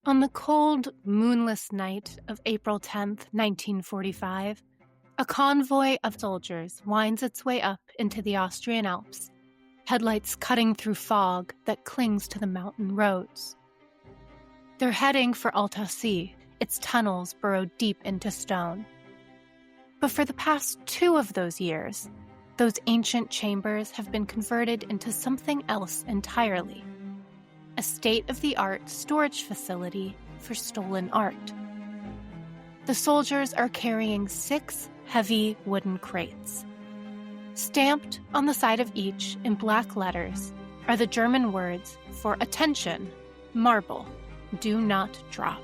On the cold, moonless night of April 10th, 1945, a convoy of soldiers winds its way up into the Austrian Alps, headlights cutting through fog that clings to the mountain roads. They're heading for Altarpiece, its tunnels burrowed deep into stone. But for the past 2 of those years, those ancient chambers have been converted into something else entirely. A state-of-the-art storage facility for stolen art. The soldiers are carrying 6 heavy wooden crates. Stamped on the side of each in black letters are the German words for attention, marble, do not drop.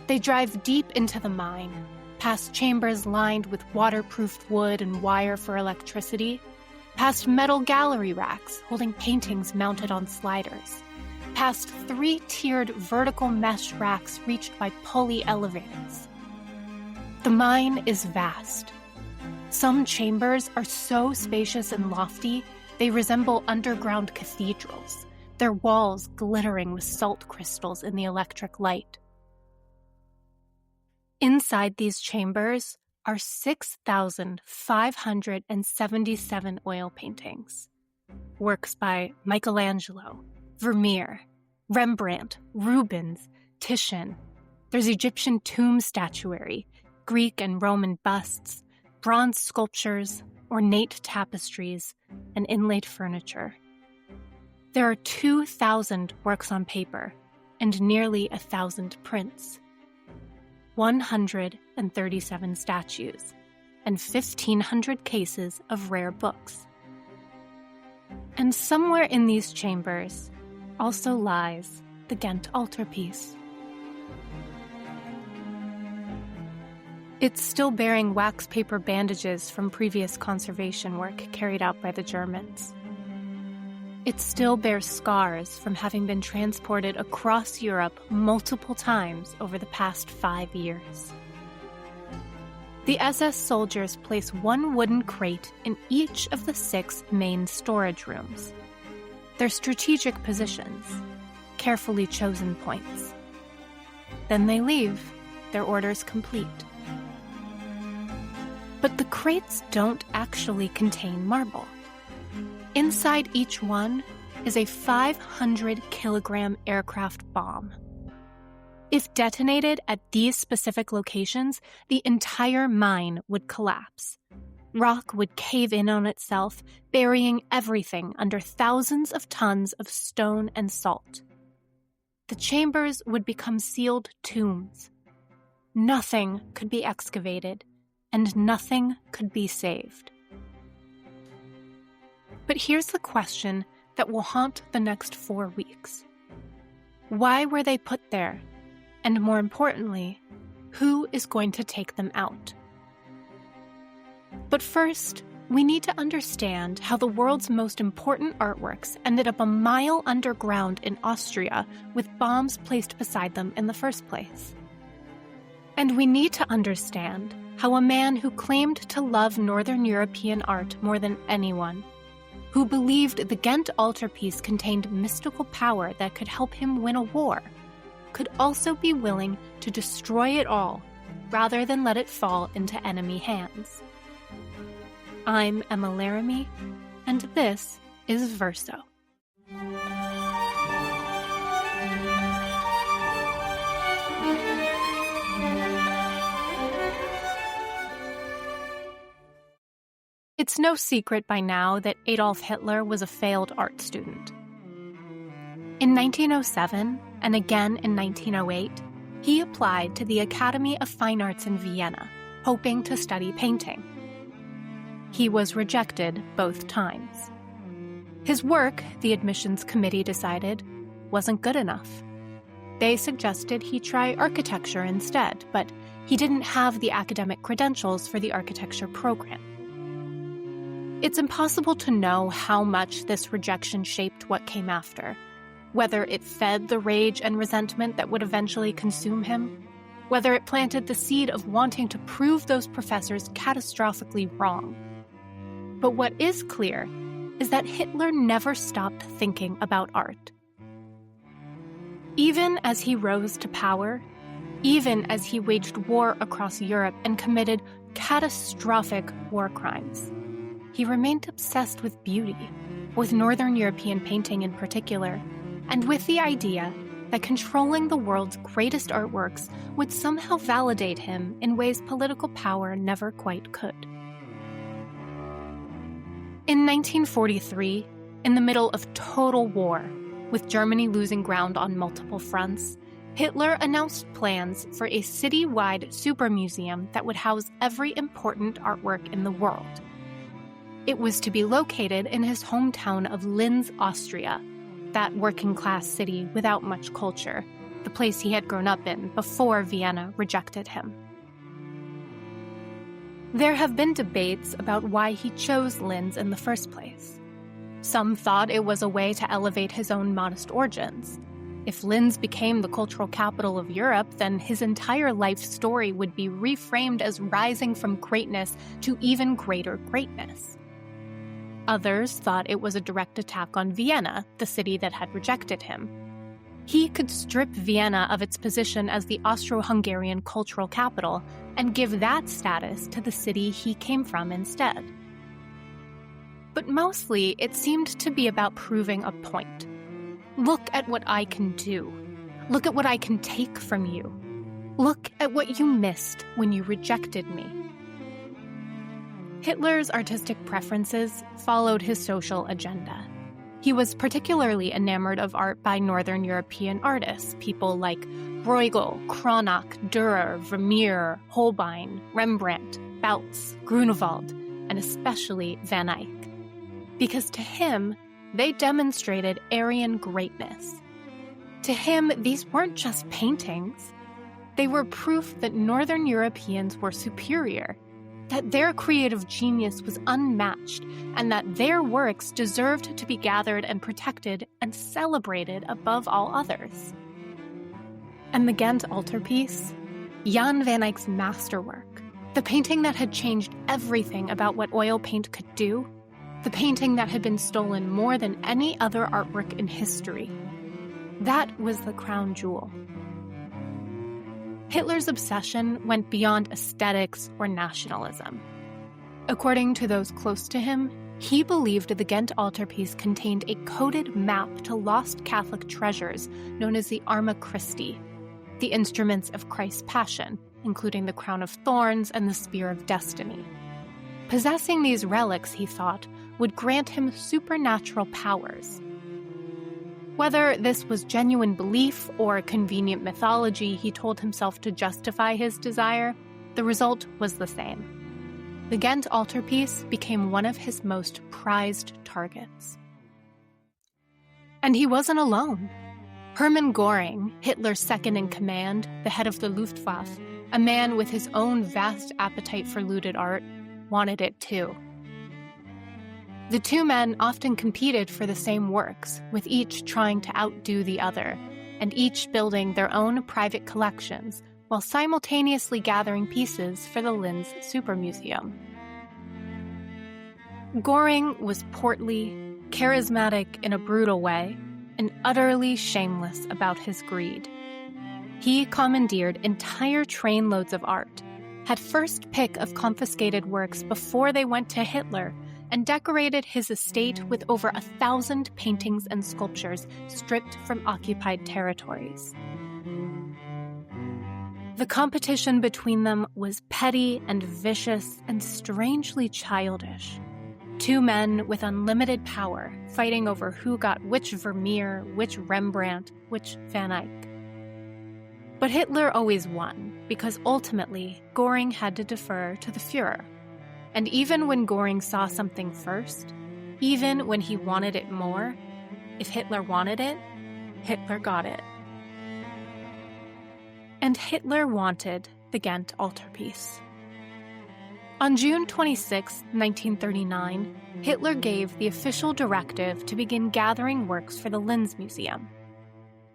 They drive deep into the mine, past chambers lined with waterproofed wood and wire for electricity, past metal gallery racks holding paintings mounted on sliders, past 3-tiered vertical mesh racks reached by pulley elevators. The mine is vast. Some chambers are so spacious and lofty, they resemble underground cathedrals, their walls glittering with salt crystals in the electric light. Inside these chambers are 6,577 oil paintings. Works by Michelangelo, Vermeer, Rembrandt, Rubens, Titian. There's Egyptian tomb statuary, Greek and Roman busts, bronze sculptures, ornate tapestries, and inlaid furniture. There are 2,000 works on paper and nearly 1,000 prints. 137 statues, and 1,500 cases of rare books. And somewhere in these chambers also lies the Ghent Altarpiece. It's still bearing wax paper bandages from previous conservation work carried out by the Germans. It still bears scars from having been transported across Europe multiple times over the past 5 years. The SS soldiers place 1 wooden crate in each of the 6 main storage rooms. They're strategic positions, carefully chosen points. Then they leave, their orders complete. But the crates don't actually contain marble. Inside each one is a 500-kilogram aircraft bomb. If detonated at these specific locations, the entire mine would collapse. Rock would cave in on itself, burying everything under thousands of tons of stone and salt. The chambers would become sealed tombs. Nothing could be excavated, and nothing could be saved. But here's the question that will haunt the next 4 weeks. Why were they put there? And more importantly, who is going to take them out? But first, we need to understand how the world's most important artworks ended up a mile underground in Austria with bombs placed beside them in the first place. And we need to understand how a man who claimed to love Northern European art more than anyone, who believed the Ghent Altarpiece contained mystical power that could help him win a war, could also be willing to destroy it all rather than let it fall into enemy hands. I'm Emma Laramie, and this is Verso. It's no secret by now that Adolf Hitler was a failed art student. In 1907, and again in 1908, he applied to the Academy of Fine Arts in Vienna, hoping to study painting. He was rejected both times. His work, the admissions committee decided, wasn't good enough. They suggested he try architecture instead, but he didn't have the academic credentials for the architecture program. It's impossible to know how much this rejection shaped what came after, whether it fed the rage and resentment that would eventually consume him, whether it planted the seed of wanting to prove those professors catastrophically wrong. But what is clear is that Hitler never stopped thinking about art. Even as he rose to power, even as he waged war across Europe and committed catastrophic war crimes, he remained obsessed with beauty, with Northern European painting in particular, and with the idea that controlling the world's greatest artworks would somehow validate him in ways political power never quite could. In 1943, in the middle of total war, with Germany losing ground on multiple fronts, Hitler announced plans for a city-wide super museum that would house every important artwork in the world. It was to be located in his hometown of Linz, Austria, that working-class city without much culture, the place he had grown up in before Vienna rejected him. There have been debates about why he chose Linz in the first place. Some thought it was a way to elevate his own modest origins. If Linz became the cultural capital of Europe, then his entire life story would be reframed as rising from greatness to even greater greatness. Others thought it was a direct attack on Vienna, the city that had rejected him. He could strip Vienna of its position as the Austro-Hungarian cultural capital and give that status to the city he came from instead. But mostly, it seemed to be about proving a point. Look at what I can do. Look at what I can take from you. Look at what you missed when you rejected me. Hitler's artistic preferences followed his social agenda. He was particularly enamored of art by Northern European artists, people like Bruegel, Cronach, Dürer, Vermeer, Holbein, Rembrandt, Balz, Grunewald, and especially Van Eyck. Because to him, they demonstrated Aryan greatness. To him, these weren't just paintings. They were proof that Northern Europeans were superior, that their creative genius was unmatched, and that their works deserved to be gathered and protected and celebrated above all others. And the Ghent Altarpiece, Jan van Eyck's masterwork, the painting that had changed everything about what oil paint could do, the painting that had been stolen more than any other artwork in history. That was the crown jewel. Hitler's obsession went beyond aesthetics or nationalism. According to those close to him, he believed the Ghent Altarpiece contained a coded map to lost Catholic treasures known as the Arma Christi, the instruments of Christ's Passion, including the crown of thorns and the spear of destiny. Possessing these relics, he thought, would grant him supernatural powers. Whether this was genuine belief or convenient mythology he told himself to justify his desire, the result was the same. The Ghent Altarpiece became one of his most prized targets. And he wasn't alone. Hermann Göring, Hitler's second-in-command, the head of the Luftwaffe, a man with his own vast appetite for looted art, wanted it too. The two men often competed for the same works, with each trying to outdo the other, and each building their own private collections, while simultaneously gathering pieces for the Linz Super Museum. Göring was portly, charismatic in a brutal way, and utterly shameless about his greed. He commandeered entire trainloads of art, had first pick of confiscated works before they went to Hitler, and decorated his estate with over 1,000 paintings and sculptures stripped from occupied territories. The competition between them was petty and vicious and strangely childish. Two men with unlimited power fighting over who got which Vermeer, which Rembrandt, which Van Eyck. But Hitler always won, because ultimately, Göring had to defer to the Führer. And even when Göring saw something first, even when he wanted it more, if Hitler wanted it, Hitler got it. And Hitler wanted the Ghent Altarpiece. On June 26, 1939, Hitler gave the official directive to begin gathering works for the Linz Museum.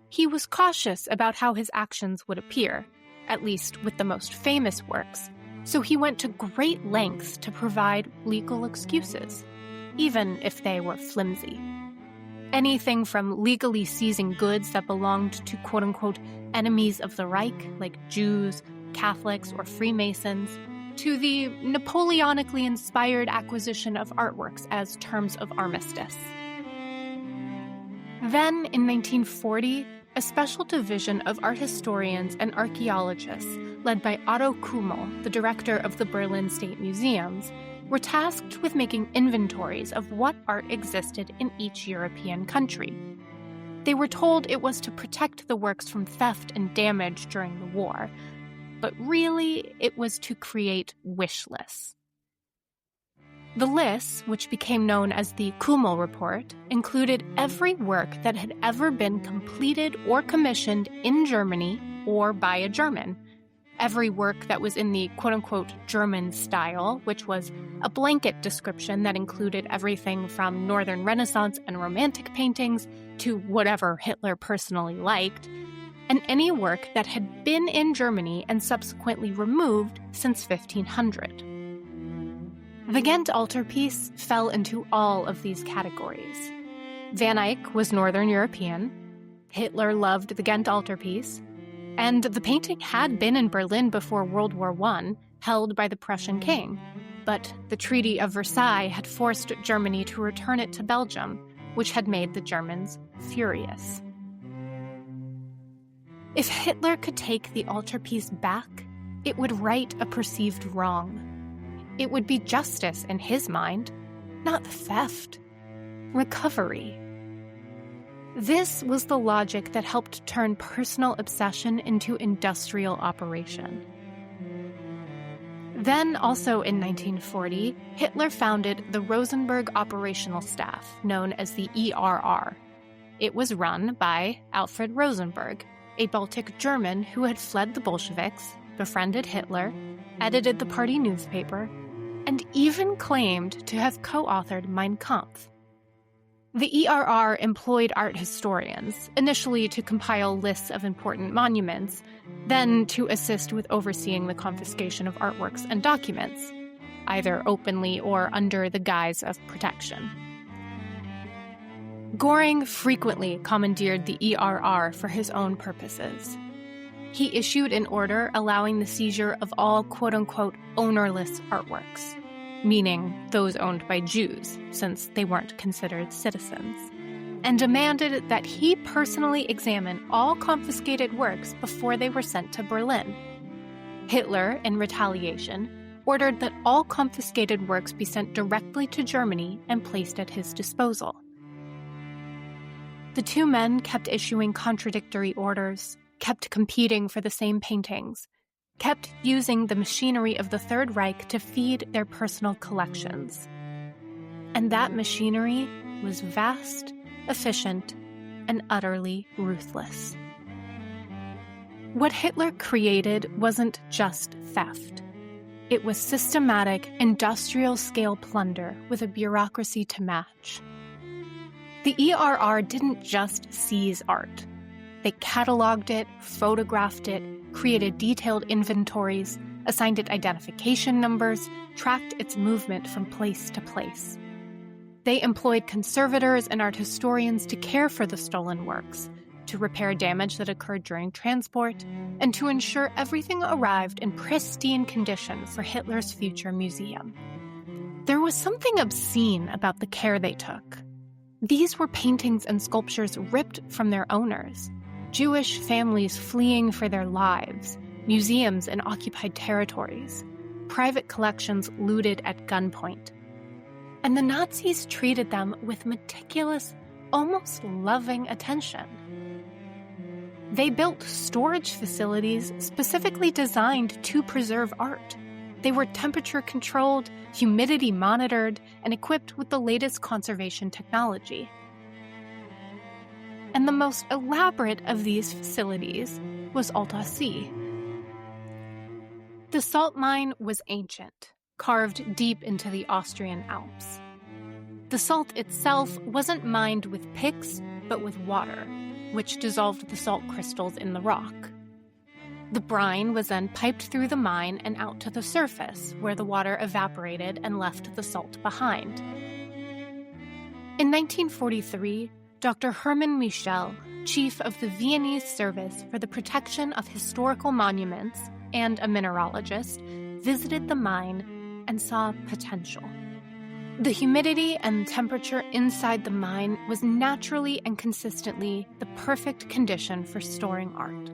He was cautious about how his actions would appear, at least with the most famous works, so he went to great lengths to provide legal excuses, even if they were flimsy. anything from legally seizing goods that belonged to quote-unquote enemies of the Reich, like Jews, Catholics, or Freemasons, to the Napoleonically inspired acquisition of artworks as terms of armistice. Then, in 1940, a special division of art historians and archaeologists, led by Otto Kummel, the director of the Berlin State Museums, were tasked with making inventories of what art existed in each European country. They were told it was to protect the works from theft and damage during the war, but really it was to create wish lists. The lists, which became known as the Kummel Report, included every work that had ever been completed or commissioned in Germany or by a German. Every work that was in the quote-unquote German style, which was a blanket description that included everything from Northern Renaissance and Romantic paintings to whatever Hitler personally liked, and any work that had been in Germany and subsequently removed since 1500. The Ghent Altarpiece fell into all of these categories. Van Eyck was Northern European, Hitler loved the Ghent Altarpiece, and the painting had been in Berlin before World War I, held by the Prussian king. But the Treaty of Versailles had forced Germany to return it to Belgium, which had made the Germans furious. If Hitler could take the altarpiece back, it would right a perceived wrong. It would be justice in his mind, not theft. Recovery. This was the logic that helped turn personal obsession into industrial operation. Then, also in 1940, Hitler founded the Rosenberg Operational Staff, known as the ERR. It was run by Alfred Rosenberg, a Baltic German who had fled the Bolsheviks, befriended Hitler, edited the party newspaper, and even claimed to have co-authored Mein Kampf. The ERR employed art historians, initially to compile lists of important monuments, then to assist with overseeing the confiscation of artworks and documents, either openly or under the guise of protection. Göring frequently commandeered the ERR for his own purposes. He issued an order allowing the seizure of all quote-unquote ownerless artworks, meaning those owned by Jews, since they weren't considered citizens, and demanded that he personally examine all confiscated works before they were sent to Berlin. Hitler, in retaliation, ordered that all confiscated works be sent directly to Germany and placed at his disposal. The two men kept issuing contradictory orders, kept competing for the same paintings, kept using the machinery of the Third Reich to feed their personal collections. And that machinery was vast, efficient, and utterly ruthless. What Hitler created wasn't just theft. It was systematic, industrial-scale plunder with a bureaucracy to match. The ERR didn't just seize art. They cataloged it, photographed it, created detailed inventories, assigned it identification numbers, tracked its movement from place to place. They employed conservators and art historians to care for the stolen works, to repair damage that occurred during transport, and to ensure everything arrived in pristine condition for Hitler's future museum. There was something obscene about the care they took. These were paintings and sculptures ripped from their owners, Jewish families fleeing for their lives, museums in occupied territories, private collections looted at gunpoint. And the Nazis treated them with meticulous, almost loving attention. They built storage facilities specifically designed to preserve art. They were temperature-controlled, humidity-monitored, and equipped with the latest conservation technology. And the most elaborate of these facilities was Toothache. The salt mine was ancient, carved deep into the Austrian Alps. The salt itself wasn't mined with picks, but with water, which dissolved the salt crystals in the rock. The brine was then piped through the mine and out to the surface, where the water evaporated and left the salt behind. In 1943, Dr. Hermann Michel, chief of the Viennese Service for the Protection of Historical Monuments and a mineralogist, visited the mine and saw potential. The humidity and temperature inside the mine was naturally and consistently the perfect condition for storing art.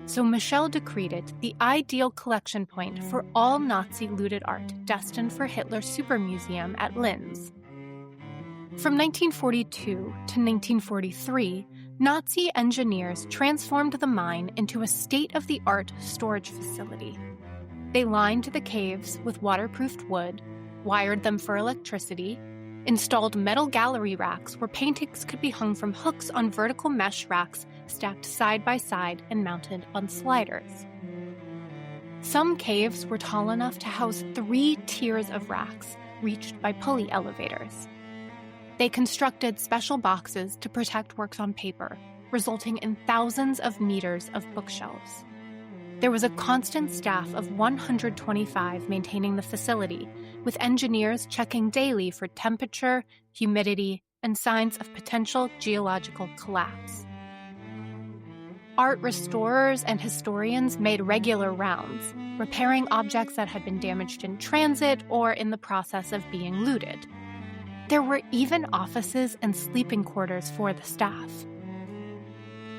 So Michel decreed it the ideal collection point for all Nazi-looted art destined for Hitler's super museum at Linz. From 1942 to 1943, Nazi engineers transformed the mine into a state-of-the-art storage facility. They lined the caves with waterproofed wood, wired them for electricity, installed metal gallery racks where paintings could be hung from hooks on vertical mesh racks stacked side by side and mounted on sliders. Some caves were tall enough to house 3 tiers of racks, reached by pulley elevators. They constructed special boxes to protect works on paper, resulting in thousands of meters of bookshelves. There was a constant staff of 125 maintaining the facility, with engineers checking daily for temperature, humidity, and signs of potential geological collapse. Art restorers and historians made regular rounds, repairing objects that had been damaged in transit or in the process of being looted. There were even offices and sleeping quarters for the staff.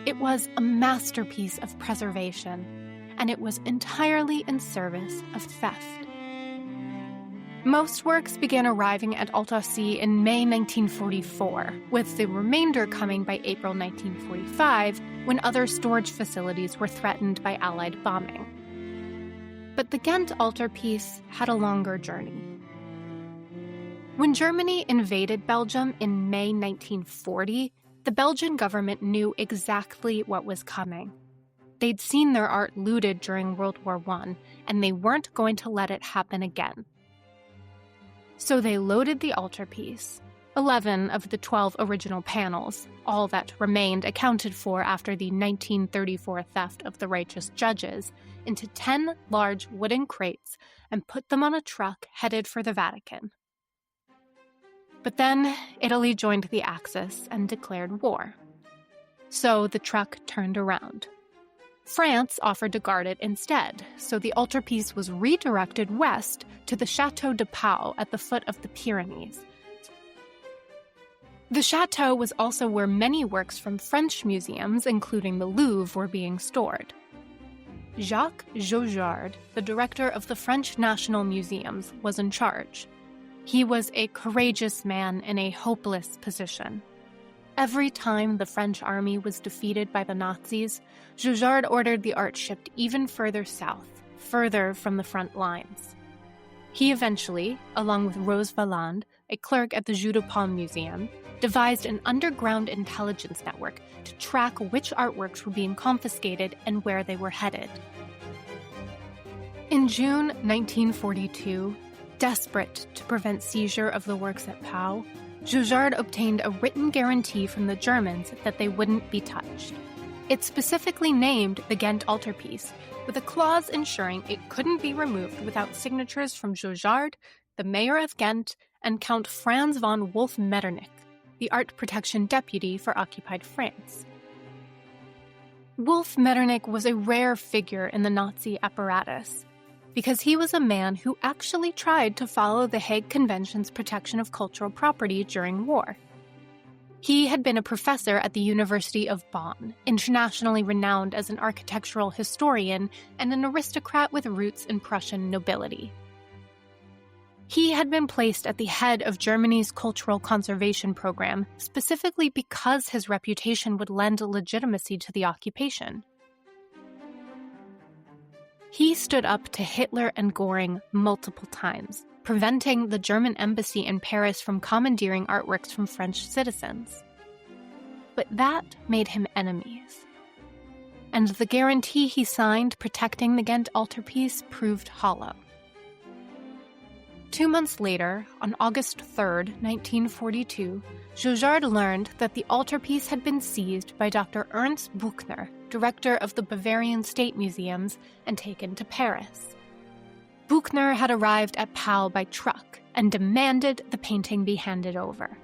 It was a masterpiece of preservation, and it was entirely in service of theft. Most works began arriving at Altarpiece in May 1944, with the remainder coming by April 1945, when other storage facilities were threatened by Allied bombing. But the Ghent Altarpiece had a longer journey. When Germany invaded Belgium in May 1940, the Belgian government knew exactly what was coming. They'd seen their art looted during World War I, and they weren't going to let it happen again. So they loaded the altarpiece, 11 of the 12 original panels, all that remained accounted for after the 1934 theft of the righteous judges, into 10 large wooden crates and put them on a truck headed for the Vatican. But then Italy joined the Axis and declared war. So the truck turned around. France offered to guard it instead, so the altarpiece was redirected west to the Château de Pau at the foot of the Pyrenees. The chateau was also where many works from French museums, including the Louvre, were being stored. Jacques Jaujard, the director of the French National Museums, was in charge. He was a courageous man in a hopeless position. Every time the French army was defeated by the Nazis, Jaujard ordered the art shipped even further south, further from the front lines. He eventually, along with Rose Valland, a clerk at the Jeu de Paume Museum, devised an underground intelligence network to track which artworks were being confiscated and where they were headed. In June 1942, desperate to prevent seizure of the works at Pau, Jaujard obtained a written guarantee from the Germans that they wouldn't be touched. It specifically named the Ghent Altarpiece, with a clause ensuring it couldn't be removed without signatures from Jaujard, the mayor of Ghent, and Count Franz von Wolff-Metternich, the art protection deputy for occupied France. Wolff-Metternich was a rare figure in the Nazi apparatus, because he was a man who actually tried to follow the Hague Convention's protection of cultural property during war. He had been a professor at the University of Bonn, internationally renowned as an architectural historian and an aristocrat with roots in Prussian nobility. He had been placed at the head of Germany's cultural conservation program specifically because his reputation would lend legitimacy to the occupation. He stood up to Hitler and Göring multiple times, preventing the German embassy in Paris from commandeering artworks from French citizens. But that made him enemies. And the guarantee he signed protecting the Ghent Altarpiece proved hollow. 2 months later, on August 3, 1942, Jaujard learned that the altarpiece had been seized by Dr. Ernst Buchner, director of the Bavarian State Museums, and taken to Paris. Buchner had arrived at Pau by truck and demanded the painting be handed over.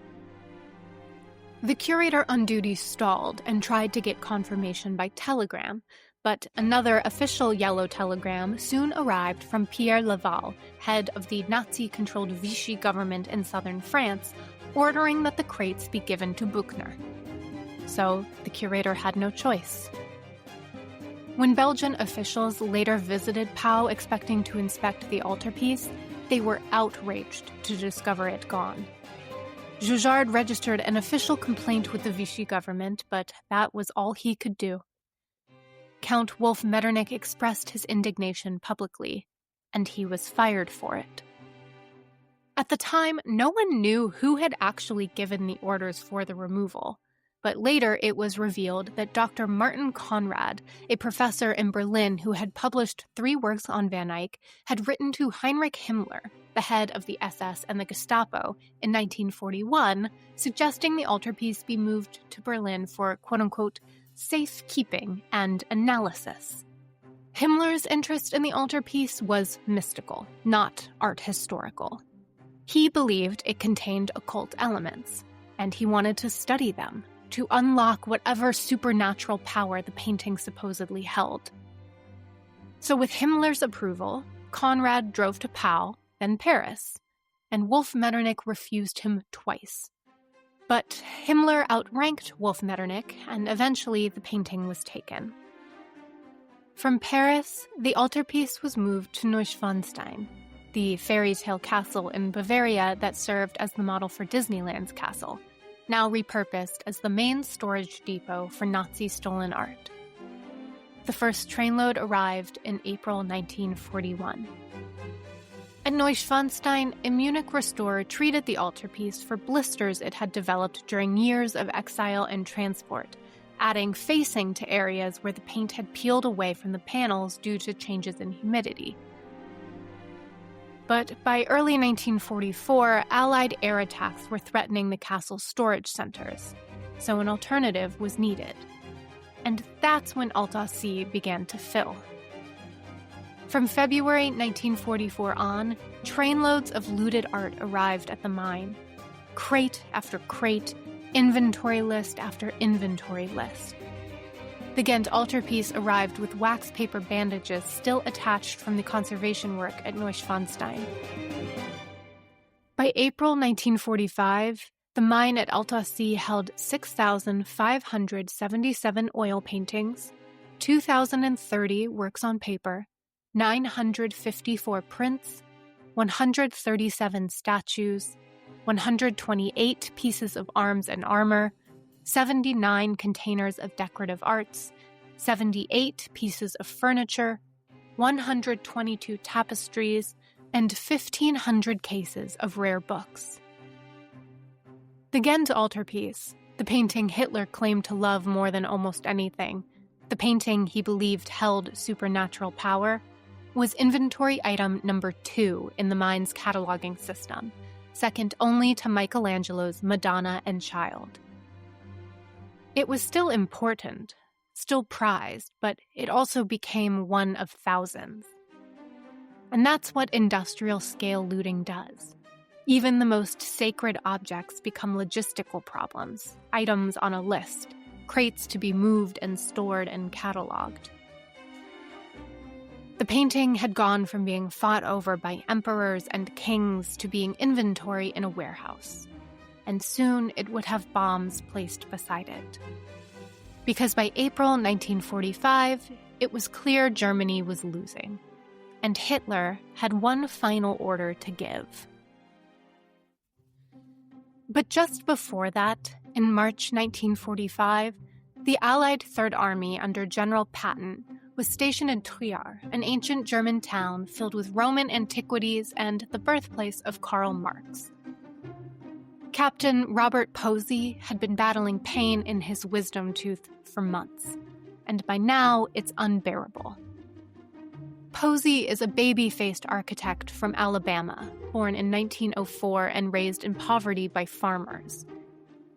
The curator on duty stalled and tried to get confirmation by telegram, but another official yellow telegram soon arrived from Pierre Laval, head of the Nazi-controlled Vichy government in southern France, ordering that the crates be given to Buchner. So the curator had no choice. When Belgian officials later visited Pau expecting to inspect the altarpiece, they were outraged to discover it gone. Jujard registered an official complaint with the Vichy government, but that was all he could do. Count Wolf Metternich expressed his indignation publicly, and he was fired for it. At the time, no one knew who had actually given the orders for the removal, but later it was revealed that Dr. Martin Conrad, a professor in Berlin who had published 3 works on Van Eyck, had written to Heinrich Himmler, the head of the SS and the Gestapo, in 1941, suggesting the altarpiece be moved to Berlin for quote-unquote safekeeping and analysis. Himmler's interest in the altarpiece was mystical, not art historical. He believed it contained occult elements, and he wanted to study them, to unlock whatever supernatural power the painting supposedly held. So with Himmler's approval, Conrad drove to Pau, then Paris, and Wolf Metternich refused him twice. But Himmler outranked Wolf Metternich, and eventually the painting was taken. From Paris, the altarpiece was moved to Neuschwanstein, the fairy tale castle in Bavaria that served as the model for Disneyland's castle, now repurposed as the main storage depot for Nazi stolen art. The first trainload arrived in April 1941. At Neuschwanstein, a Munich restorer treated the altarpiece for blisters it had developed during years of exile and transport, adding facing to areas where the paint had peeled away from the panels due to changes in humidity. But by early 1944, Allied air attacks were threatening the castle's storage centers, so an alternative was needed. And that's when Altarpiece began to fill. From February 1944 on, trainloads of looted art arrived at the mine. Crate after crate, inventory list after inventory list. The Ghent Altarpiece arrived with wax paper bandages still attached from the conservation work at Neuschwanstein. By April 1945, the mine at Altarpiece held 6,577 oil paintings, 2,030 works on paper, 954 prints, 137 statues, 128 pieces of arms and armor, 79 containers of decorative arts, 78 pieces of furniture, 122 tapestries, and 1,500 cases of rare books. The Ghent Altarpiece, the painting Hitler claimed to love more than almost anything, the painting he believed held supernatural power, was inventory item number 2 in the mine's cataloging system, second only to Michelangelo's Madonna and Child. It was still important, still prized, but it also became one of thousands. And that's what industrial-scale looting does. Even the most sacred objects become logistical problems, items on a list, crates to be moved and stored and cataloged. The painting had gone from being fought over by emperors and kings to being inventory in a warehouse. And soon it would have bombs placed beside it. Because by April 1945, it was clear Germany was losing, and Hitler had one final order to give. But just before that, in March 1945, the Allied Third Army under General Patton was stationed in Trier, an ancient German town filled with Roman antiquities and the birthplace of Karl Marx. Captain Robert Posey had been battling pain in his wisdom tooth for months, and by now it's unbearable. Posey is a baby-faced architect from Alabama, born in 1904 and raised in poverty by farmers.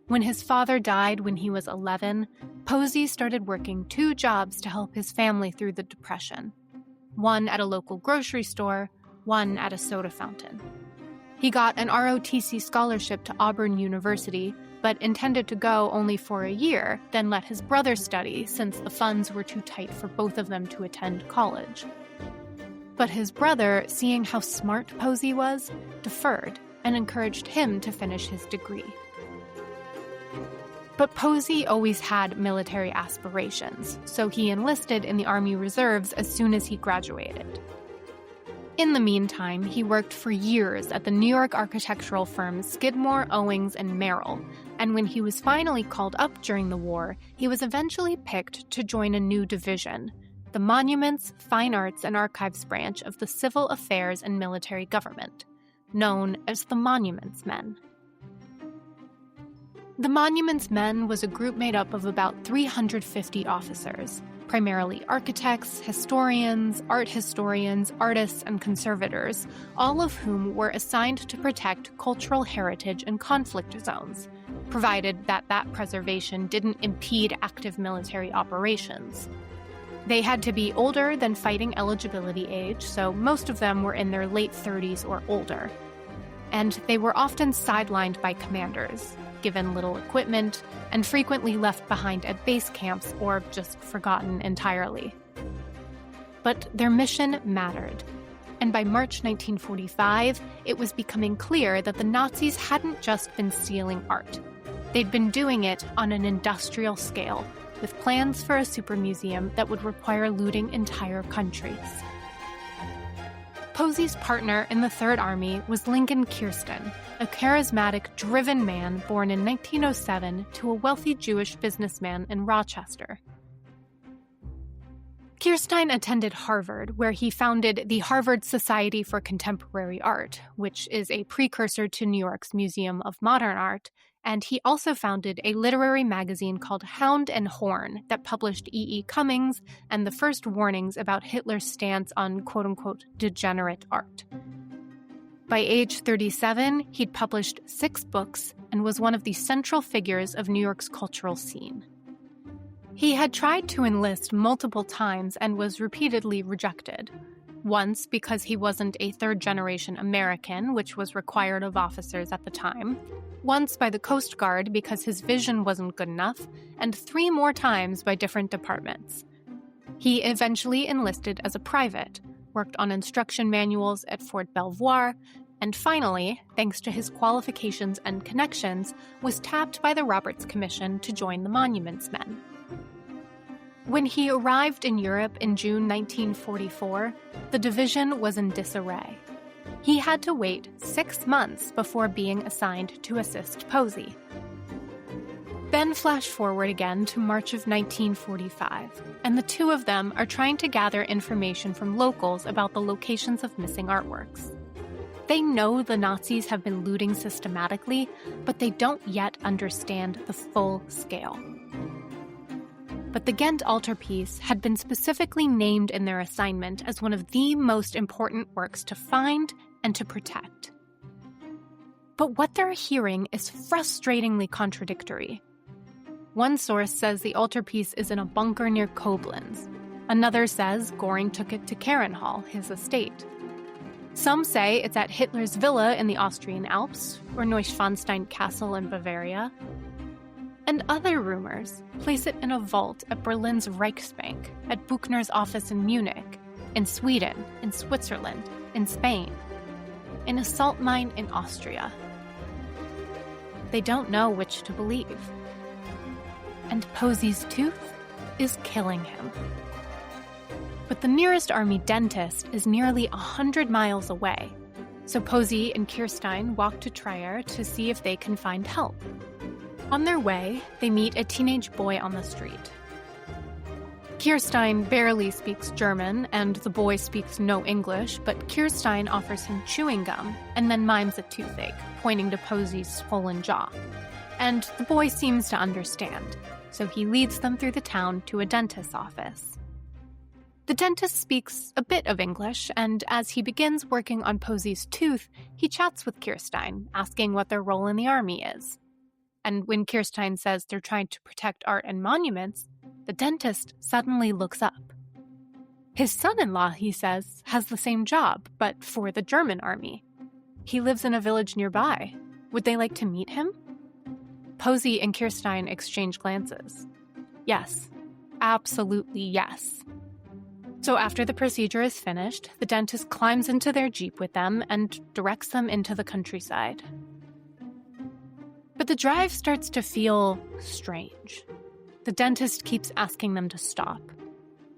When his father died when he was 11, Posey started working 2 jobs to help his family through the Depression. One at a local grocery store, one at a soda fountain. He got an ROTC scholarship to Auburn University, but intended to go only for a year, then let his brother study since the funds were too tight for both of them to attend college. But his brother, seeing how smart Posey was, deferred and encouraged him to finish his degree. But Posey always had military aspirations, so he enlisted in the Army Reserves as soon as he graduated. In the meantime, he worked for years at the New York architectural firms Skidmore, Owings, and Merrill, and when he was finally called up during the war, he was eventually picked to join a new division, the Monuments, Fine Arts, and Archives branch of the Civil Affairs and Military Government, known as the Monuments Men. The Monuments Men was a group made up of about 350 officers, primarily architects, historians, art historians, artists, and conservators, all of whom were assigned to protect cultural heritage in conflict zones, provided that that preservation didn't impede active military operations. They had to be older than fighting eligibility age, so most of them were in their late 30s or older. And they were often sidelined by commanders, given little equipment, and frequently left behind at base camps or just forgotten entirely. But their mission mattered, and by March 1945, it was becoming clear that the Nazis hadn't just been stealing art. They'd been doing it on an industrial scale, with plans for a super museum that would require looting entire countries. Posey's partner in the Third Army was Lincoln Kirstein, a charismatic, driven man born in 1907 to a wealthy Jewish businessman in Rochester. Kirstein attended Harvard, where he founded the Harvard Society for Contemporary Art, which is a precursor to New York's Museum of Modern Art, and he also founded a literary magazine called Hound and Horn that published E. E. Cummings and the first warnings about Hitler's stance on quote-unquote degenerate art. By age 37, he'd published 6 books and was one of the central figures of New York's cultural scene. He had tried to enlist multiple times and was repeatedly rejected. Once because he wasn't a third-generation American, which was required of officers at the time. Once by the Coast Guard because his vision wasn't good enough, and 3 more times by different departments. He eventually enlisted as a private, worked on instruction manuals at Fort Belvoir, and finally, thanks to his qualifications and connections, was tapped by the Roberts Commission to join the Monuments Men. When he arrived in Europe in June 1944, the division was in disarray. He had to wait 6 months before being assigned to assist Posey. Then flash forward again to March of 1945, and the two of them are trying to gather information from locals about the locations of missing artworks. They know the Nazis have been looting systematically, but they don't yet understand the full scale. But the Ghent Altarpiece had been specifically named in their assignment as one of the most important works to find and to protect. But what they're hearing is frustratingly contradictory. One source says the altarpiece is in a bunker near Koblenz. Another says Göring took it to Carenhall, his estate. Some say it's at Hitler's villa in the Austrian Alps, or Neuschwanstein Castle in Bavaria. And other rumors place it in a vault at Berlin's Reichsbank, at Buchner's office in Munich, in Sweden, in Switzerland, in Spain, in a salt mine in Austria. They don't know which to believe. And Posey's tooth is killing him. But the nearest army dentist is nearly 100 miles away, so Posey and Kirstein walk to Trier to see if they can find help. On their way, they meet a teenage boy on the street. Kirstein barely speaks German, and the boy speaks no English, but Kirstein offers him chewing gum and then mimes a toothache, pointing to Posey's swollen jaw. And the boy seems to understand, so he leads them through the town to a dentist's office. The dentist speaks a bit of English, and as he begins working on Posey's tooth, he chats with Kirstein, asking what their role in the army is. And when Kirstein says they're trying to protect art and monuments, the dentist suddenly looks up. His son-in-law, he says, has the same job, but for the German army. He lives in a village nearby. Would they like to meet him? Posey and Kirstein exchange glances. Yes, absolutely yes. So after the procedure is finished, the dentist climbs into their Jeep with them and directs them into the countryside. But the drive starts to feel strange. The dentist keeps asking them to stop.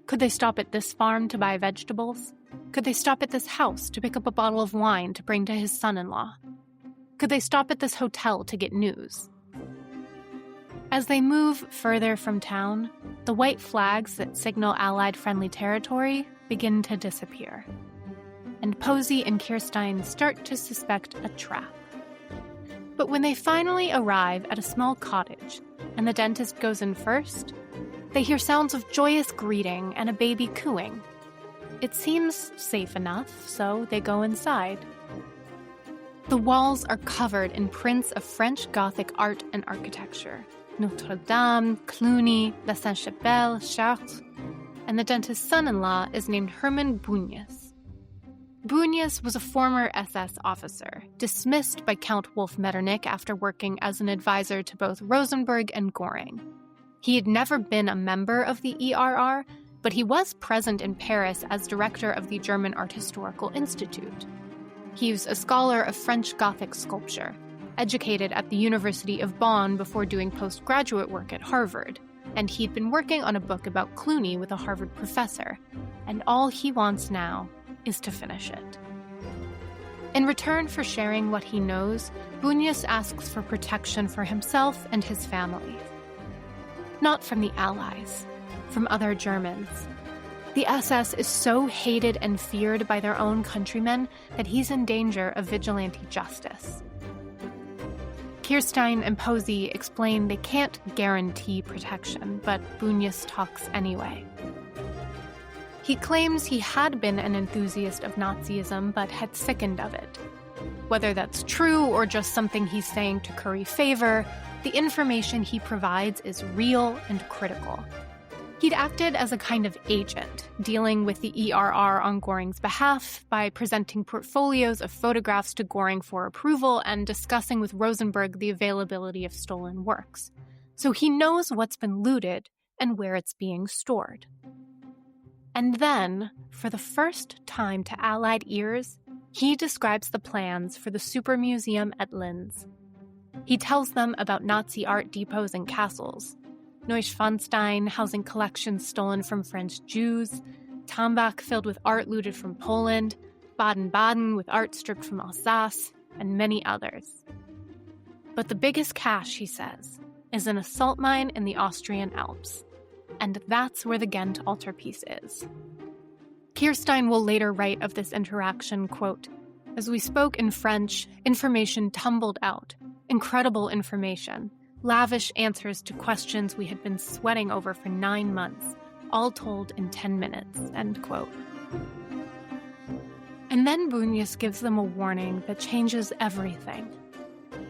Could they stop at this farm to buy vegetables? Could they stop at this house to pick up a bottle of wine to bring to his son-in-law? Could they stop at this hotel to get news? As they move further from town, the white flags that signal Allied friendly territory begin to disappear. And Posey and Kirstein start to suspect a trap. But when they finally arrive at a small cottage and the dentist goes in first, they hear sounds of joyous greeting and a baby cooing. It seems safe enough, so they go inside. The walls are covered in prints of French Gothic art and architecture. Notre Dame, Cluny, La Sainte-Chapelle, Chartres, and the dentist's son-in-law is named Hermann Göring. Göring was a former SS officer, dismissed by Count Wolf Metternich after working as an advisor to both Rosenberg and Göring. He had never been a member of the ERR, but he was present in Paris as director of the German Art Historical Institute. He was a scholar of French Gothic sculpture, educated at the University of Bonn before doing postgraduate work at Harvard, and he'd been working on a book about Cluny with a Harvard professor, and all he wants now is to finish it. In return for sharing what he knows, Göring asks for protection for himself and his family. Not from the Allies, from other Germans. The SS is so hated and feared by their own countrymen that he's in danger of vigilante justice. Kirstein and Posey explain they can't guarantee protection, but Göring talks anyway. He claims he had been an enthusiast of Nazism, but had sickened of it. Whether that's true or just something he's saying to curry favor, the information he provides is real and critical. He'd acted as a kind of agent, dealing with the ERR on Göring's behalf by presenting portfolios of photographs to Göring for approval and discussing with Rosenberg the availability of stolen works. So he knows what's been looted and where it's being stored. And then, for the first time to Allied ears, he describes the plans for the Super Museum at Linz. He tells them about Nazi art depots and castles, Neuschwanstein housing collections stolen from French Jews, Tambach filled with art looted from Poland, Baden-Baden with art stripped from Alsace, and many others. But the biggest cache, he says, is an salt mine in the Austrian Alps. And that's where the Ghent Altarpiece is. Kirstein will later write of this interaction, quote, "As we spoke in French, information tumbled out. Incredible information. Lavish answers to questions we had been sweating over for 9 months, all told in 10 minutes, end quote. And then Göring gives them a warning that changes everything.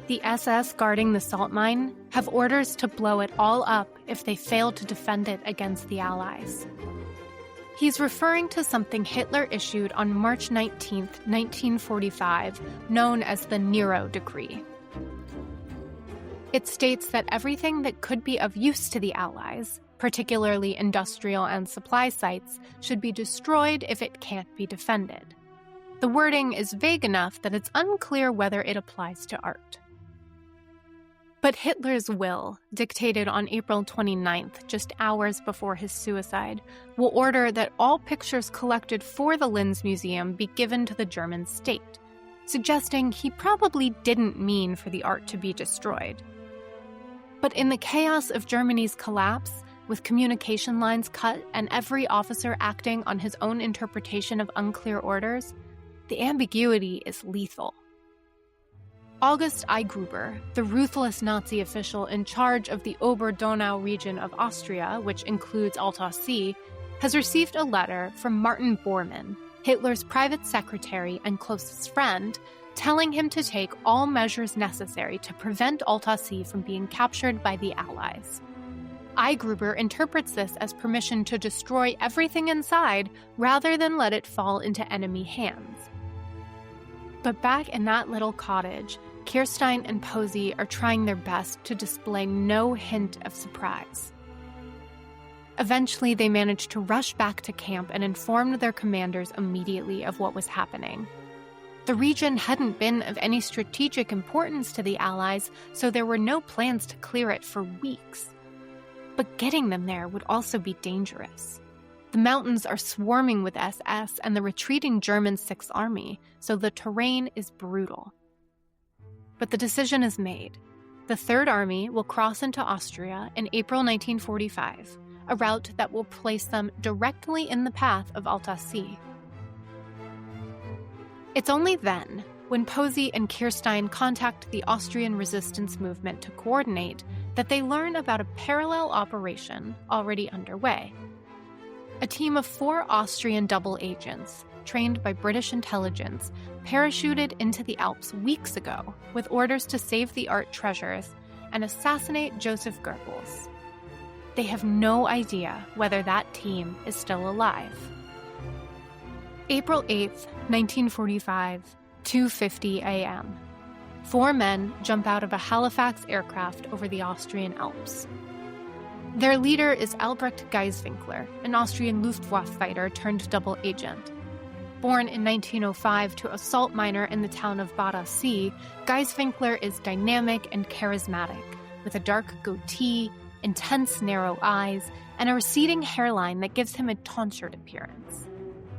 The SS guarding the salt mine have orders to blow it all up if they fail to defend it against the Allies. He's referring to something Hitler issued on March 19, 1945, known as the Nero Decree. It states that everything that could be of use to the Allies, particularly industrial and supply sites, should be destroyed if it can't be defended. The wording is vague enough that it's unclear whether it applies to art. But Hitler's will, dictated on April 29th, just hours before his suicide, will order that all pictures collected for the Linz Museum be given to the German state, suggesting he probably didn't mean for the art to be destroyed. But in the chaos of Germany's collapse, with communication lines cut and every officer acting on his own interpretation of unclear orders, the ambiguity is lethal. August Eyck, the ruthless Nazi official in charge of the Oberdonau region of Austria, which includes Altarpiece, has received a letter from Martin Bormann, Hitler's private secretary and closest friend, telling him to take all measures necessary to prevent Altarpiece from being captured by the Allies. Eyck interprets this as permission to destroy everything inside rather than let it fall into enemy hands. But back in that little cottage, Kirstein and Posey are trying their best to display no hint of surprise. Eventually, they managed to rush back to camp and informed their commanders immediately of what was happening. The region hadn't been of any strategic importance to the Allies, so there were no plans to clear it for weeks. But getting them there would also be dangerous. The mountains are swarming with SS and the retreating German Sixth Army, so the terrain is brutal. But the decision is made. The Third Army will cross into Austria in April 1945, a route that will place them directly in the path of Altarpiece. It's only then, when Posey and Kirstein contact the Austrian resistance movement to coordinate, that they learn about a parallel operation already underway. A team of 4 Austrian double agents, trained by British intelligence, parachuted into the Alps weeks ago with orders to save the art treasures and assassinate Joseph Goebbels. They have no idea whether that team is still alive. April 8th, 1945, 2:50 a.m. 4 men jump out of a Halifax aircraft over the Austrian Alps. Their leader is Albrecht Geiswinkler, an Austrian Luftwaffe fighter turned double agent. Born in 1905 to a salt miner in the town of Bada See, Geiswinkler is dynamic and charismatic, with a dark goatee, intense narrow eyes, and a receding hairline that gives him a tonsured appearance.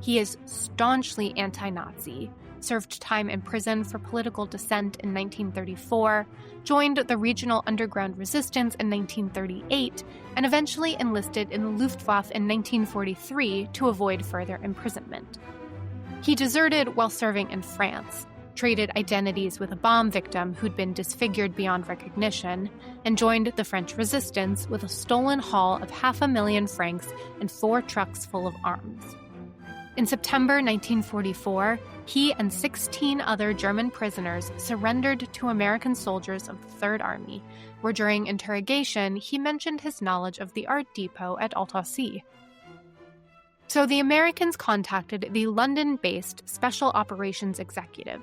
He is staunchly anti-Nazi, served time in prison for political dissent in 1934, joined the regional underground resistance in 1938, and eventually enlisted in the Luftwaffe in 1943 to avoid further imprisonment. He deserted while serving in France, traded identities with a bomb victim who'd been disfigured beyond recognition, and joined the French resistance with a stolen haul of 500,000 francs and 4 trucks full of arms. In September 1944, he and 16 other German prisoners surrendered to American soldiers of the Third Army, where during interrogation he mentioned his knowledge of the art depot at Altarpiece. So the Americans contacted the London-based Special Operations Executive.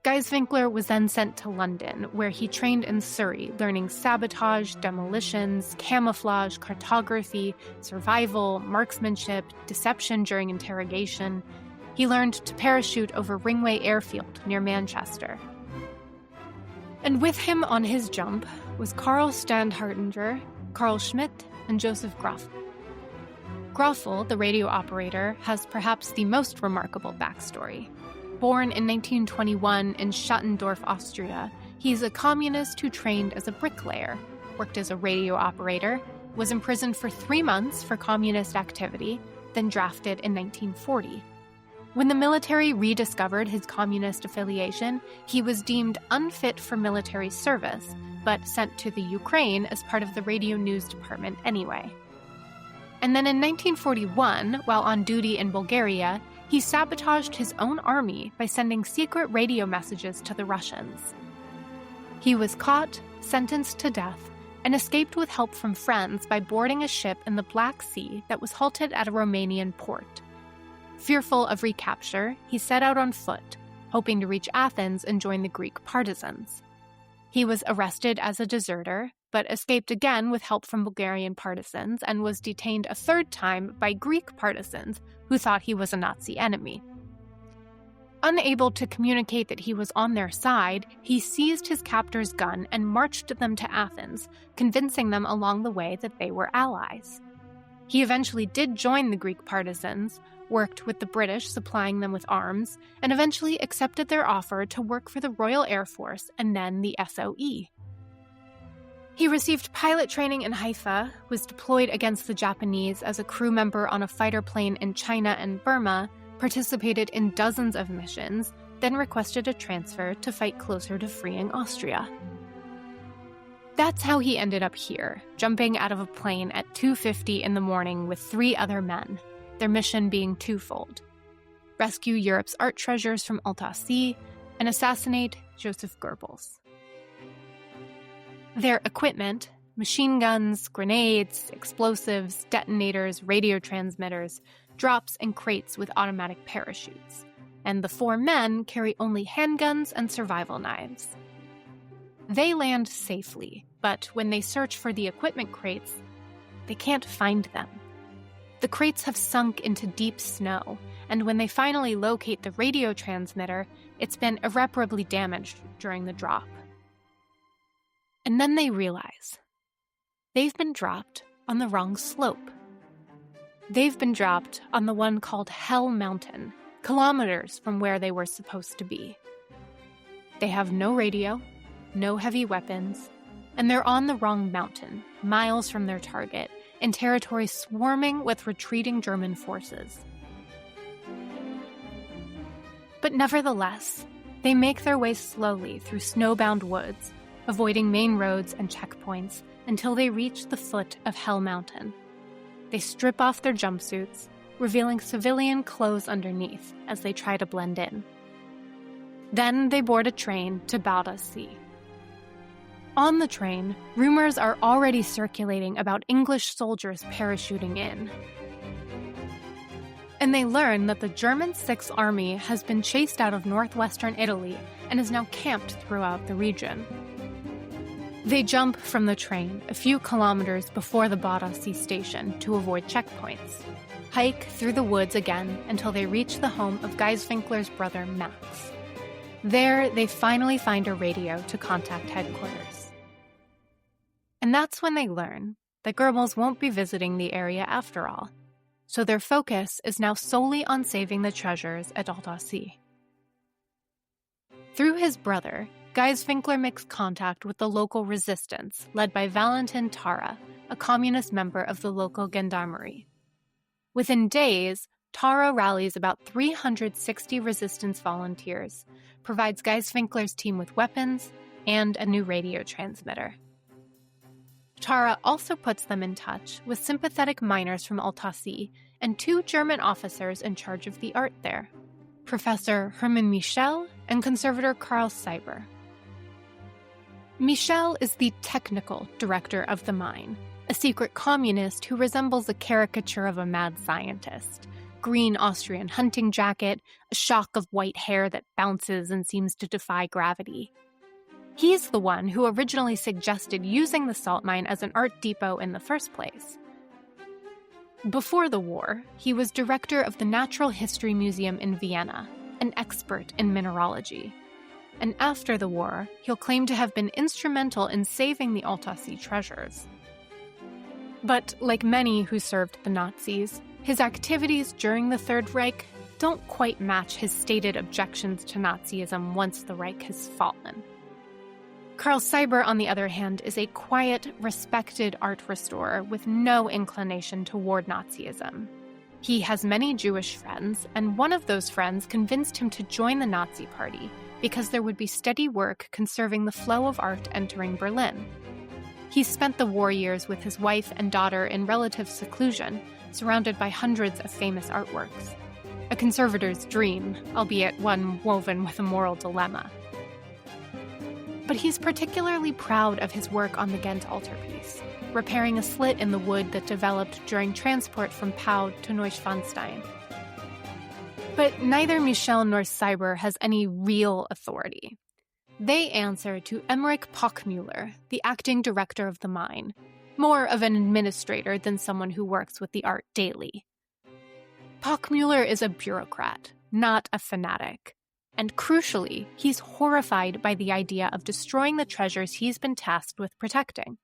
Geiswinkler was then sent to London, where he trained in Surrey, learning sabotage, demolitions, camouflage, cartography, survival, marksmanship, deception during interrogation. He learned to parachute over Ringway Airfield near Manchester. And with him on his jump was Karl Standhartinger, Karl Schmidt, and Joseph Groffel. Groffel, the radio operator, has perhaps the most remarkable backstory. Born in 1921 in Schattendorf, Austria, he's a communist who trained as a bricklayer, worked as a radio operator, was imprisoned for 3 months for communist activity, then drafted in 1940. When the military rediscovered his communist affiliation, he was deemed unfit for military service, but sent to the Ukraine as part of the radio news department anyway. And then in 1941, while on duty in Bulgaria, he sabotaged his own army by sending secret radio messages to the Russians. He was caught, sentenced to death, and escaped with help from friends by boarding a ship in the Black Sea that was halted at a Romanian port. Fearful of recapture, he set out on foot, hoping to reach Athens and join the Greek partisans. He was arrested as a deserter, but escaped again with help from Bulgarian partisans and was detained a 3rd time by Greek partisans who thought he was a Nazi enemy. Unable to communicate that he was on their side, he seized his captor's gun and marched them to Athens, convincing them along the way that they were allies. He eventually did join the Greek partisans, worked with the British supplying them with arms, and eventually accepted their offer to work for the Royal Air Force and then the SOE. He received pilot training in Haifa, was deployed against the Japanese as a crew member on a fighter plane in China and Burma, participated in dozens of missions, then requested a transfer to fight closer to freeing Austria. That's how he ended up here, jumping out of a plane at 2:50 in the morning with 3 other men, their mission being twofold: rescue Europe's art treasures from Altarpiece and assassinate Joseph Goebbels. Their equipment, machine guns, grenades, explosives, detonators, radio transmitters, drops in crates with automatic parachutes, and the 4 men carry only handguns and survival knives. They land safely, but when they search for the equipment crates, they can't find them. The crates have sunk into deep snow, and when they finally locate the radio transmitter, it's been irreparably damaged during the drop. And then they realize they've been dropped on the wrong slope. They've been dropped on the one called Hell Mountain, kilometers from where they were supposed to be. They have no radio, no heavy weapons, and they're on the wrong mountain, miles from their target, in territory swarming with retreating German forces. But nevertheless, they make their way slowly through snowbound woods, avoiding main roads and checkpoints until they reach the foot of Hell Mountain. They strip off their jumpsuits, revealing civilian clothes underneath as they try to blend in. Then they board a train to Baudaussy. On the train, rumors are already circulating about English soldiers parachuting in. And they learn that the German Sixth Army has been chased out of northwestern Italy and is now camped throughout the region. They jump from the train a few kilometers before the Baudaussy station to avoid checkpoints, hike through the woods again until they reach the home of Geiswinkler's brother Max. There, they finally find a radio to contact headquarters. And that's when they learn that Goebbels won't be visiting the area after all, so their focus is now solely on saving the treasures at Altarpiece. Through his brother, Geiswinkler makes contact with the local resistance led by Valentin Tara, a communist member of the local gendarmerie. Within days, Tara rallies about 360 resistance volunteers, provides Geiswinkler's team with weapons and a new radio transmitter. Tara also puts them in touch with sympathetic miners from Altarpiece and 2 German officers in charge of the art there, Professor Hermann Michel and conservator Karl Seiber. Michel is the technical director of the mine, a secret communist who resembles a caricature of a mad scientist. Green Austrian hunting jacket, a shock of white hair that bounces and seems to defy gravity. He's the one who originally suggested using the salt mine as an art depot in the first place. Before the war, he was director of the Natural History Museum in Vienna, an expert in mineralogy. And after the war, he'll claim to have been instrumental in saving the Altarpiece treasures. But like many who served the Nazis, his activities during the Third Reich don't quite match his stated objections to Nazism once the Reich has fallen. Karl Seiber, on the other hand, is a quiet, respected art restorer with no inclination toward Nazism. He has many Jewish friends, and one of those friends convinced him to join the Nazi Party because there would be steady work conserving the flow of art entering Berlin. He spent the war years with his wife and daughter in relative seclusion, surrounded by hundreds of famous artworks. A conservator's dream, albeit one woven with a moral dilemma. But he's particularly proud of his work on the Ghent Altarpiece, repairing a slit in the wood that developed during transport from Pau to Neuschwanstein. But neither Michel nor Seiber has any real authority. They answer to Emmerich Pockmüller, the acting director of the mine, more of an administrator than someone who works with the art daily. Pockmüller is a bureaucrat, not a fanatic. And crucially, he's horrified by the idea of destroying the treasures he's been tasked with protecting.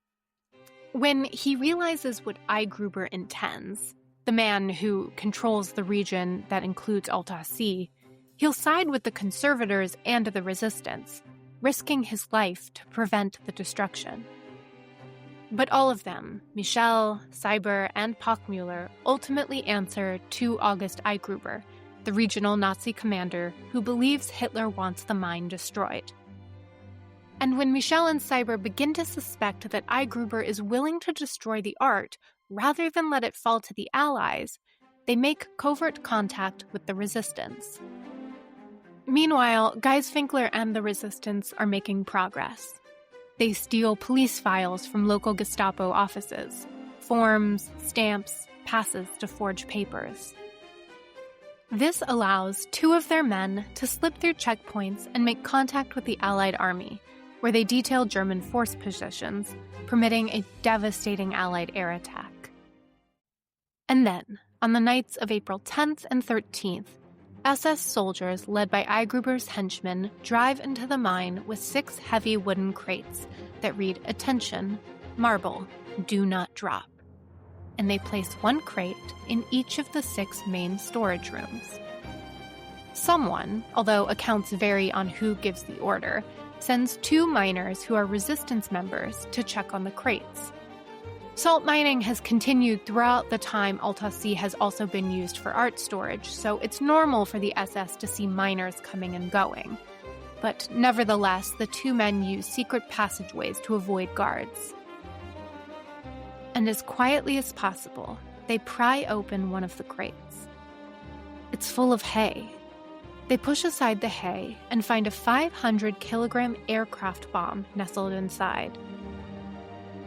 When he realizes what Eyck intends, the man who controls the region that includes Altarpiece, he'll side with the conservators and the resistance, risking his life to prevent the destruction. But all of them, Michel, Seiber, and Pockmüller, ultimately answer to August Eyck, the regional Nazi commander who believes Hitler wants the mine destroyed. And when Michel and Seiber begin to suspect that Eyck is willing to destroy the art rather than let it fall to the Allies, they make covert contact with the resistance. Meanwhile, Geiswinkler and the resistance are making progress. They steal police files from local Gestapo offices, forms, stamps, passes to forge papers. This allows 2 of their men to slip through checkpoints and make contact with the Allied army, where they detail German force positions, permitting a devastating Allied air attack. And then, on the nights of April 10th and 13th, SS soldiers led by Eygruber's henchmen drive into the mine with 6 heavy wooden crates that read, "Attention, marble, do not drop." And they place 1 crate in each of the 6 main storage rooms. Someone, although accounts vary on who gives the order, sends 2 miners who are resistance members to check on the crates. Salt mining has continued throughout the time Altarpiece has also been used for art storage, so it's normal for the SS to see miners coming and going. But nevertheless, the 2 men use secret passageways to avoid guards. And as quietly as possible, they pry open one of the crates. It's full of hay. They push aside the hay and find a 500-kilogram aircraft bomb nestled inside.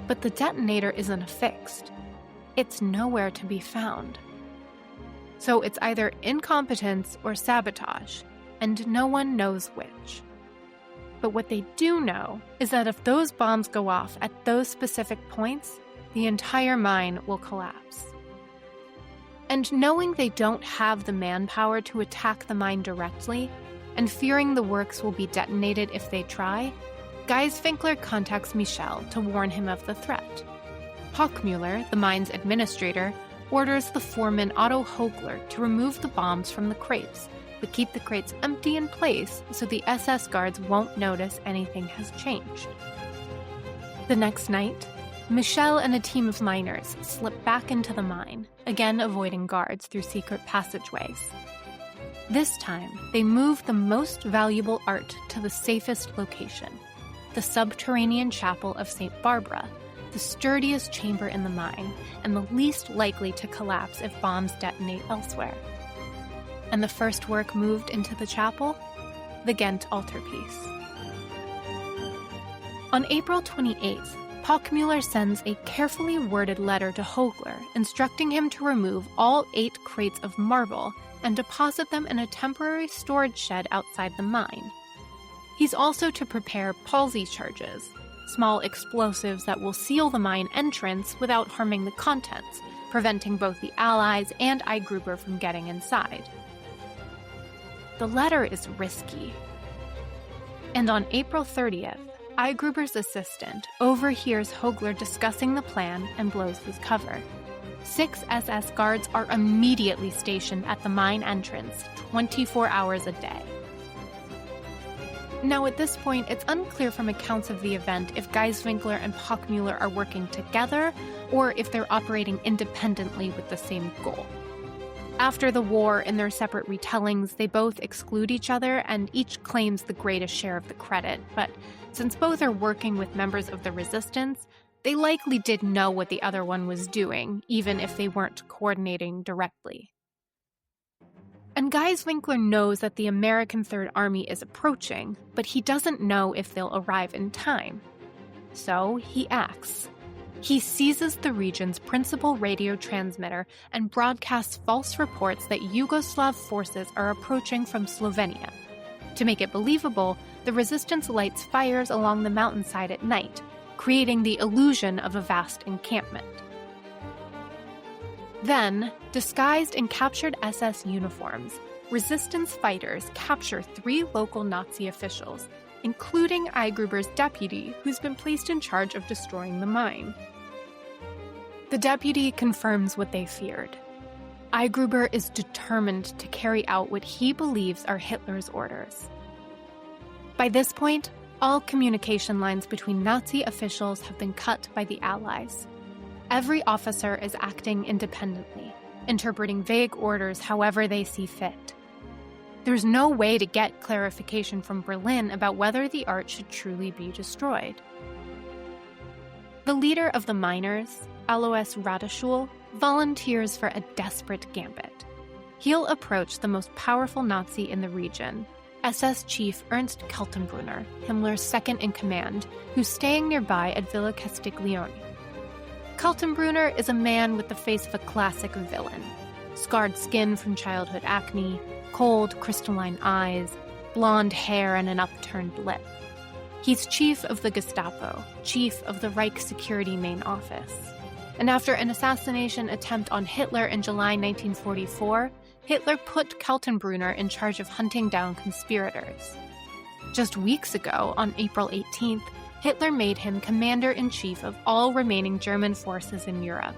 But the detonator isn't affixed. It's nowhere to be found. So it's either incompetence or sabotage, and no one knows which. But what they do know is that if those bombs go off at those specific points, the entire mine will collapse. And knowing they don't have the manpower to attack the mine directly, and fearing the works will be detonated if they try, Geiswinkler contacts Michel to warn him of the threat. Hochmuller, the mine's administrator, orders the foreman Otto Hogler to remove the bombs from the crates, but keep the crates empty in place so the SS guards won't notice anything has changed. The next night, Michel and a team of miners slip back into the mine, again avoiding guards through secret passageways. This time, they move the most valuable art to the safest location, the subterranean chapel of St. Barbara, the sturdiest chamber in the mine, and the least likely to collapse if bombs detonate elsewhere. And the first work moved into the chapel? The Ghent Altarpiece. On April 28th, Hochmuller sends a carefully worded letter to Hogler instructing him to remove all 8 crates of marble and deposit them in a temporary storage shed outside the mine. He's also to prepare palsy charges, small explosives that will seal the mine entrance without harming the contents, preventing both the Allies and Eygruber from getting inside. The letter is risky. And on April 30th, Eygruber's assistant overhears Hogler discussing the plan and blows his cover. 6 SS guards are immediately stationed at the mine entrance 24 hours a day. Now, at this point, it's unclear from accounts of the event if Geiswinkler and Hochmuller are working together or if they're operating independently with the same goal. After the war, in their separate retellings, they both exclude each other and each claims the greatest share of the credit, but since both are working with members of the resistance, they likely did know what the other one was doing, even if they weren't coordinating directly. And Geiswinkler knows that the American Third Army is approaching, but he doesn't know if they'll arrive in time. So he acts. He seizes the region's principal radio transmitter and broadcasts false reports that Yugoslav forces are approaching from Slovenia. To make it believable, the resistance lights fires along the mountainside at night, creating the illusion of a vast encampment. Then, disguised in captured SS uniforms, resistance fighters capture 3 local Nazi officials, including Eygruber's deputy, who's been placed in charge of destroying the mine. The deputy confirms what they feared. Eygruber is determined to carry out what he believes are Hitler's orders. By this point, all communication lines between Nazi officials have been cut by the Allies. Every officer is acting independently, interpreting vague orders however they see fit. There's no way to get clarification from Berlin about whether the art should truly be destroyed. The leader of the miners, Alois Radeschul, volunteers for a desperate gambit. He'll approach the most powerful Nazi in the region, SS Chief Ernst Kaltenbrunner, Himmler's second-in-command, who's staying nearby at Villa Castiglione. Kaltenbrunner is a man with the face of a classic villain. Scarred skin from childhood acne, cold, crystalline eyes, blonde hair, and an upturned lip. He's chief of the Gestapo, chief of the Reich Security Main Office. And after an assassination attempt on Hitler in July 1944, Hitler put Kaltenbrunner in charge of hunting down conspirators. Just weeks ago, on April 18th, Hitler made him commander-in-chief of all remaining German forces in Europe.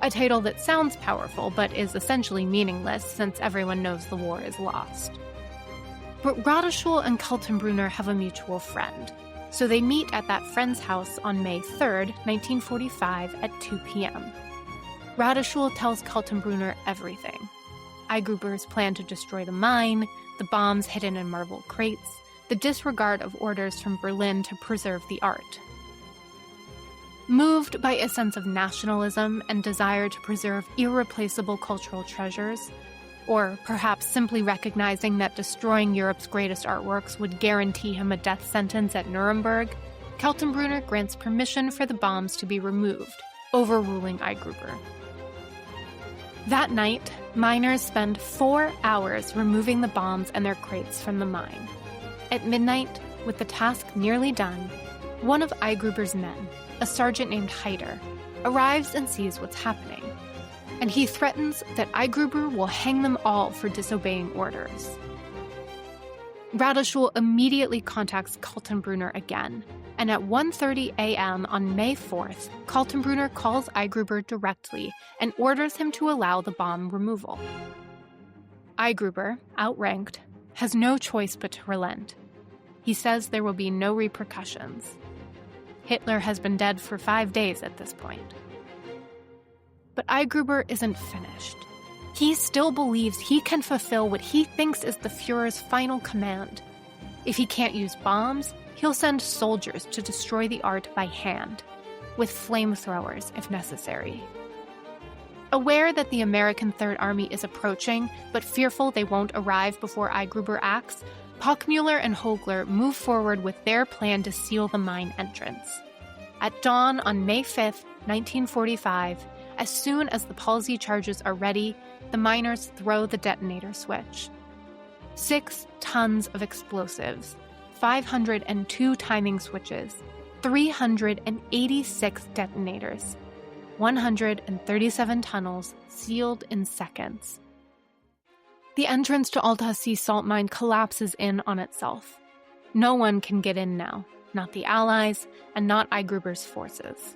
A title that sounds powerful, but is essentially meaningless since everyone knows the war is lost. But Radeschul and Kaltenbrunner have a mutual friend, so they meet at that friend's house on May 3rd, 1945 at 2 p.m. Radeschul tells Kaltenbrunner everything. Eyck plan to destroy the mine, the bombs hidden in marble crates, the disregard of orders from Berlin to preserve the art. Moved by a sense of nationalism and desire to preserve irreplaceable cultural treasures, or perhaps simply recognizing that destroying Europe's greatest artworks would guarantee him a death sentence at Nuremberg, Kaltenbrunner grants permission for the bombs to be removed, overruling Eyck. That night, miners spend 4 hours removing the bombs and their crates from the mine. At midnight, with the task nearly done, one of Eyck men, a sergeant named Heider, arrives and sees what's happening. And he threatens that Eyck will hang them all for disobeying orders. Radeschul immediately contacts Kaltenbrunner again, and at 1:30 a.m. on May 4th, Kaltenbrunner calls Eyck directly and orders him to allow the bomb removal. Eyck, outranked, has no choice but to relent. He says there will be no repercussions. Hitler has been dead for 5 days at this point. But Eyck isn't finished. He still believes he can fulfill what he thinks is the Führer's final command. If he can't use bombs, he'll send soldiers to destroy the art by hand, with flamethrowers if necessary. Aware that the American Third Army is approaching, but fearful they won't arrive before Eyck acts, Pockmüller and Högler move forward with their plan to seal the mine entrance. At dawn on May 5th, 1945, as soon as the palsy charges are ready, the miners throw the detonator switch. 6 tons of explosives, 502 timing switches, 386 detonators, 137 tunnels sealed in seconds. The entrance to Altarpiece salt mine collapses in on itself. No one can get in now, not the Allies and not Eyck forces.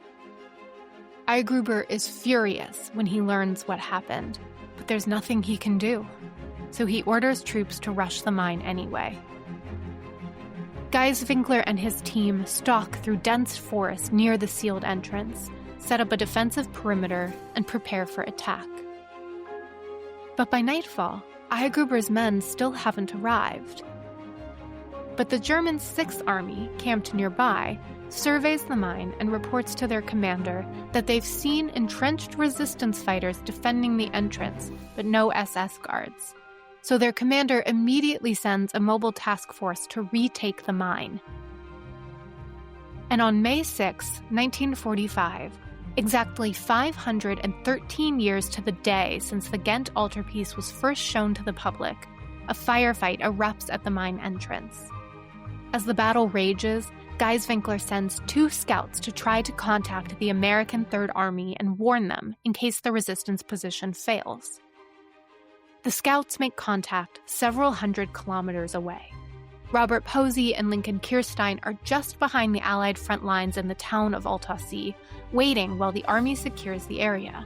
Eyck is furious when he learns what happened, but there's nothing he can do, so he orders troops to rush the mine anyway. Geiswinkler and his team stalk through dense forest near the sealed entrance, set up a defensive perimeter, and prepare for attack. But by nightfall, Eyck men still haven't arrived. But the German Sixth Army, camped nearby, surveys the mine and reports to their commander that they've seen entrenched resistance fighters defending the entrance, but no SS guards. So their commander immediately sends a mobile task force to retake the mine. And on May 6, 1945, exactly 513 years to the day since the Ghent Altarpiece was first shown to the public, a firefight erupts at the mine entrance. As the battle rages, Geiswinkler sends 2 scouts to try to contact the American Third Army and warn them in case the resistance position fails. The scouts make contact several hundred kilometers away. Robert Posey and Lincoln Kirstein are just behind the Allied front lines in the town of Altarpiece, waiting while the army secures the area.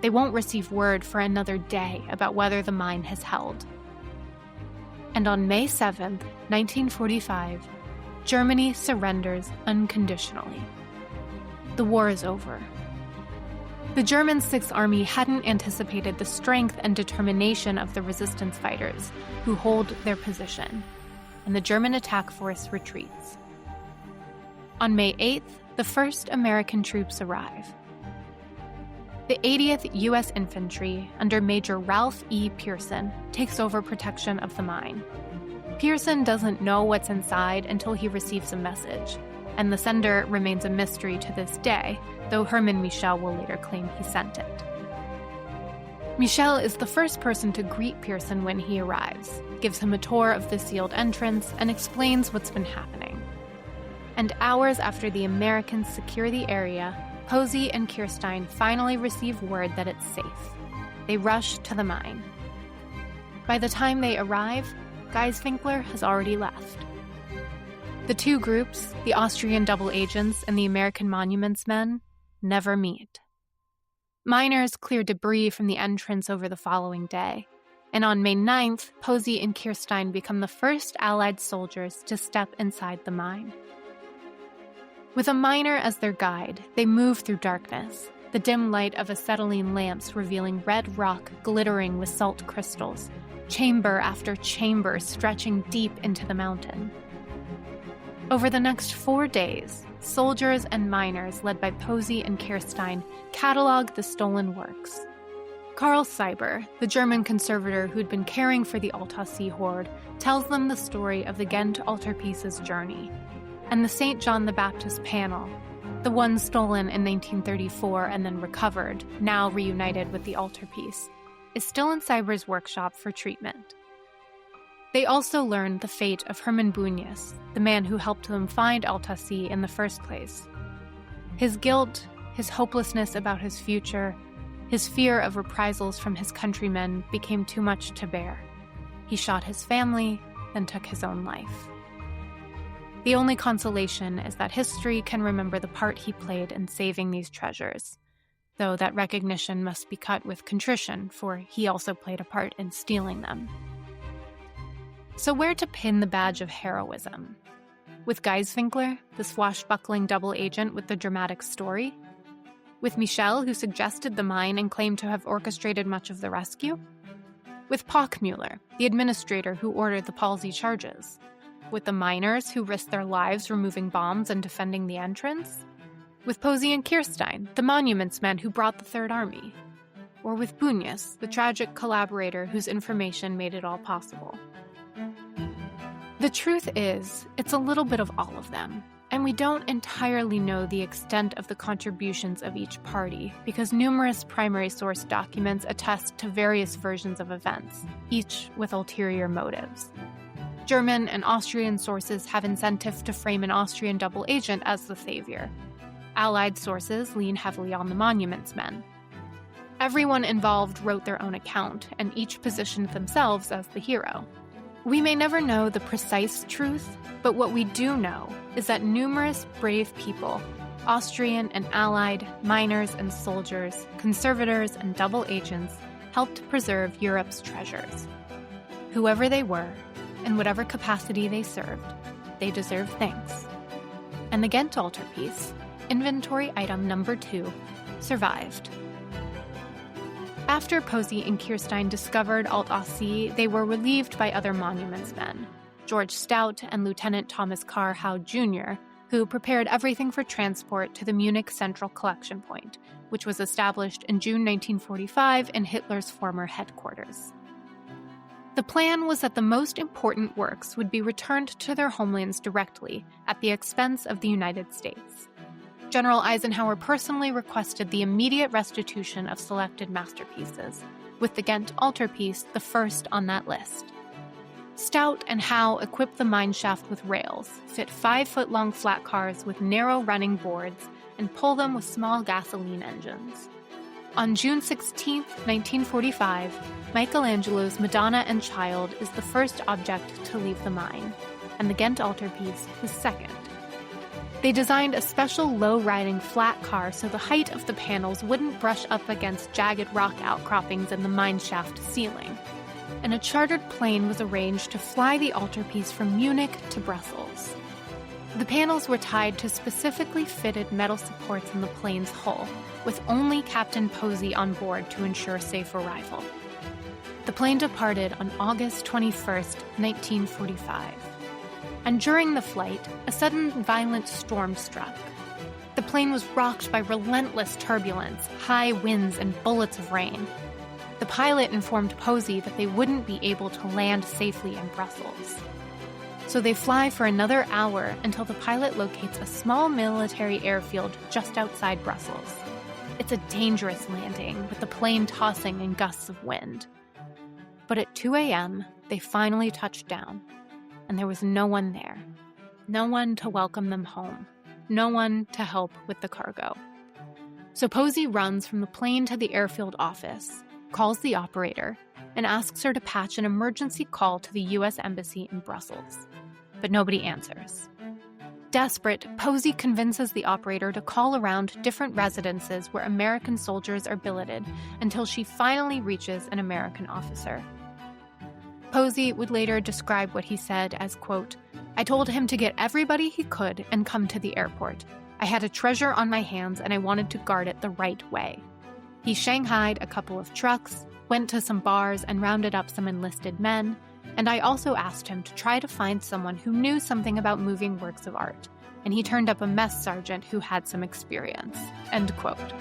They won't receive word for another day about whether the mine has held. And on May 7, 1945, Germany surrenders unconditionally. The war is over. The German Sixth Army hadn't anticipated the strength and determination of the resistance fighters who hold their position, and the German attack force retreats. On May 8th, the first American troops arrive. The 80th U.S. Infantry, under Major Ralph E. Pearson, takes over protection of the mine. Pearson doesn't know what's inside until he receives a message, and the sender remains a mystery to this day, though Hermann Michel will later claim he sent it. Michel is the first person to greet Pearson when he arrives, gives him a tour of the sealed entrance, and explains what's been happening. And hours after the Americans secure the area, Posey and Kirstein finally receive word that it's safe. They rush to the mine. By the time they arrive, Geiswinkler has already left. The two groups, the Austrian double agents and the American monuments men, never meet. Miners clear debris from the entrance over the following day, and on May 9th, Posey and Kirstein become the first Allied soldiers to step inside the mine. With a miner as their guide, they move through darkness, the dim light of acetylene lamps revealing red rock glittering with salt crystals, chamber after chamber stretching deep into the mountain. Over the next 4 days, soldiers and miners led by Posey and Kirstein catalog the stolen works. Karl Seiber, the German conservator who'd been caring for the Altarpiece hoard, tells them the story of the Ghent Altarpiece's journey. And the St. John the Baptist panel, the one stolen in 1934 and then recovered, now reunited with the altarpiece, is still in Seiber's workshop for treatment. They also learn the fate of Hermann Göring, the man who helped them find Altarpiece in the first place. His guilt, his hopelessness about his future, his fear of reprisals from his countrymen became too much to bear. He shot his family, then took his own life. The only consolation is that history can remember the part he played in saving these treasures, though that recognition must be cut with contrition, for he also played a part in stealing them. So where to pin the badge of heroism? With Geiswinkler, the swashbuckling double agent with the dramatic story? With Michel, who suggested the mine and claimed to have orchestrated much of the rescue? With Pockmüller, the administrator who ordered the palsy charges? With the miners who risked their lives removing bombs and defending the entrance? With Posey and Kirstein, the monuments men who brought the Third Army? Or with Bunyas, the tragic collaborator whose information made it all possible? The truth is, it's a little bit of all of them, and we don't entirely know the extent of the contributions of each party because numerous primary source documents attest to various versions of events, each with ulterior motives. German and Austrian sources have incentive to frame an Austrian double agent as the savior. Allied sources lean heavily on the monuments men. Everyone involved wrote their own account, and each positioned themselves as the hero. We may never know the precise truth, but what we do know is that numerous brave people, Austrian and Allied, miners and soldiers, conservators and double agents, helped preserve Europe's treasures. Whoever they were, in whatever capacity they served, they deserve thanks. And the Ghent Altarpiece, inventory item number 2, survived. After Posey and Kirstein discovered Altarpiece, they were relieved by other monuments men, George Stout and Lieutenant Thomas Carr Howe Jr., who prepared everything for transport to the Munich Central Collection Point, which was established in June 1945 in Hitler's former headquarters. The plan was that the most important works would be returned to their homelands directly at the expense of the United States. General Eisenhower personally requested the immediate restitution of selected masterpieces, with the Ghent Altarpiece the first on that list. Stout and Howe equipped the mine shaft with rails, fit 5-foot-long flat cars with narrow running boards, and pull them with small gasoline engines. On June 16, 1945, Michelangelo's Madonna and Child is the first object to leave the mine, and the Ghent Altarpiece is second. They designed a special low-riding flat car so the height of the panels wouldn't brush up against jagged rock outcroppings in the mine shaft ceiling, and a chartered plane was arranged to fly the altarpiece from Munich to Brussels. The panels were tied to specifically fitted metal supports in the plane's hull, with only Captain Posey on board to ensure safe arrival. The plane departed on August 21, 1945. And during the flight, a sudden violent storm struck. The plane was rocked by relentless turbulence, high winds, and bullets of rain. The pilot informed Posey that they wouldn't be able to land safely in Brussels. So they fly for another hour until the pilot locates a small military airfield just outside Brussels. It's a dangerous landing, with the plane tossing in gusts of wind. But at 2 a.m., they finally touched down, and there was no one there. No one to welcome them home. No one to help with the cargo. So Posey runs from the plane to the airfield office, calls the operator, and asks her to patch an emergency call to the U.S. Embassy in Brussels. But nobody answers. Desperate, Posey convinces the operator to call around different residences where American soldiers are billeted until she finally reaches an American officer. Posey would later describe what he said as, quote, "I told him to get everybody he could and come to the airport. I had a treasure on my hands and I wanted to guard it the right way." He shanghaied a couple of trucks, went to some bars and rounded up some enlisted men, and I also asked him to try to find someone who knew something about moving works of art, and he turned up a mess sergeant who had some experience, end quote.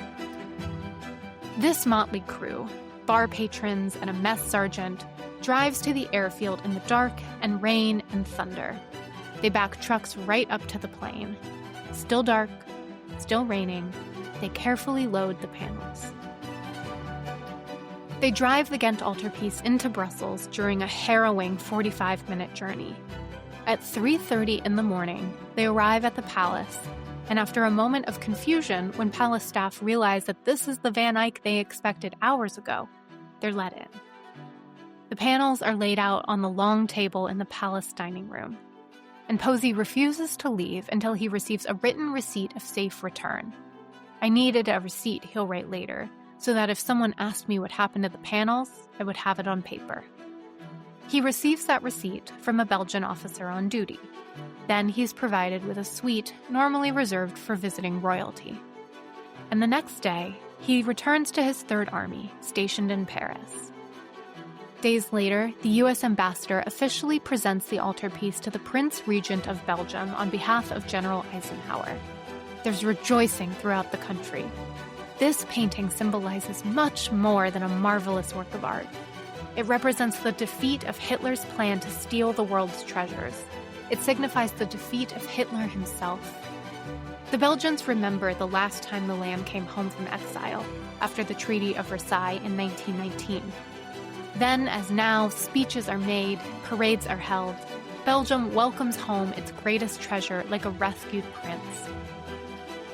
This motley crew, bar patrons and a mess sergeant, drives to the airfield in the dark and rain and thunder. They back trucks right up to the plane. Still dark, still raining, they carefully load the panels. They drive the Ghent Altarpiece into Brussels during a harrowing 45-minute journey. At 3:30 in the morning, they arrive at the palace, and after a moment of confusion when palace staff realize that this is the Van Eyck they expected hours ago, they're let in. The panels are laid out on the long table in the palace dining room, and Posey refuses to leave until he receives a written receipt of safe return. "I needed a receipt," he'll write later, "so that if someone asked me what happened to the panels, I would have it on paper." He receives that receipt from a Belgian officer on duty. Then he's provided with a suite normally reserved for visiting royalty. And the next day, he returns to his Third Army, stationed in Paris. Days later, the U.S. ambassador officially presents the altarpiece to the Prince Regent of Belgium on behalf of General Eisenhower. There's rejoicing throughout the country. This painting symbolizes much more than a marvelous work of art. It represents the defeat of Hitler's plan to steal the world's treasures. It signifies the defeat of Hitler himself. The Belgians remember the last time the Lamb came home from exile, after the Treaty of Versailles in 1919. Then, as now, speeches are made, parades are held. Belgium welcomes home its greatest treasure like a rescued prince.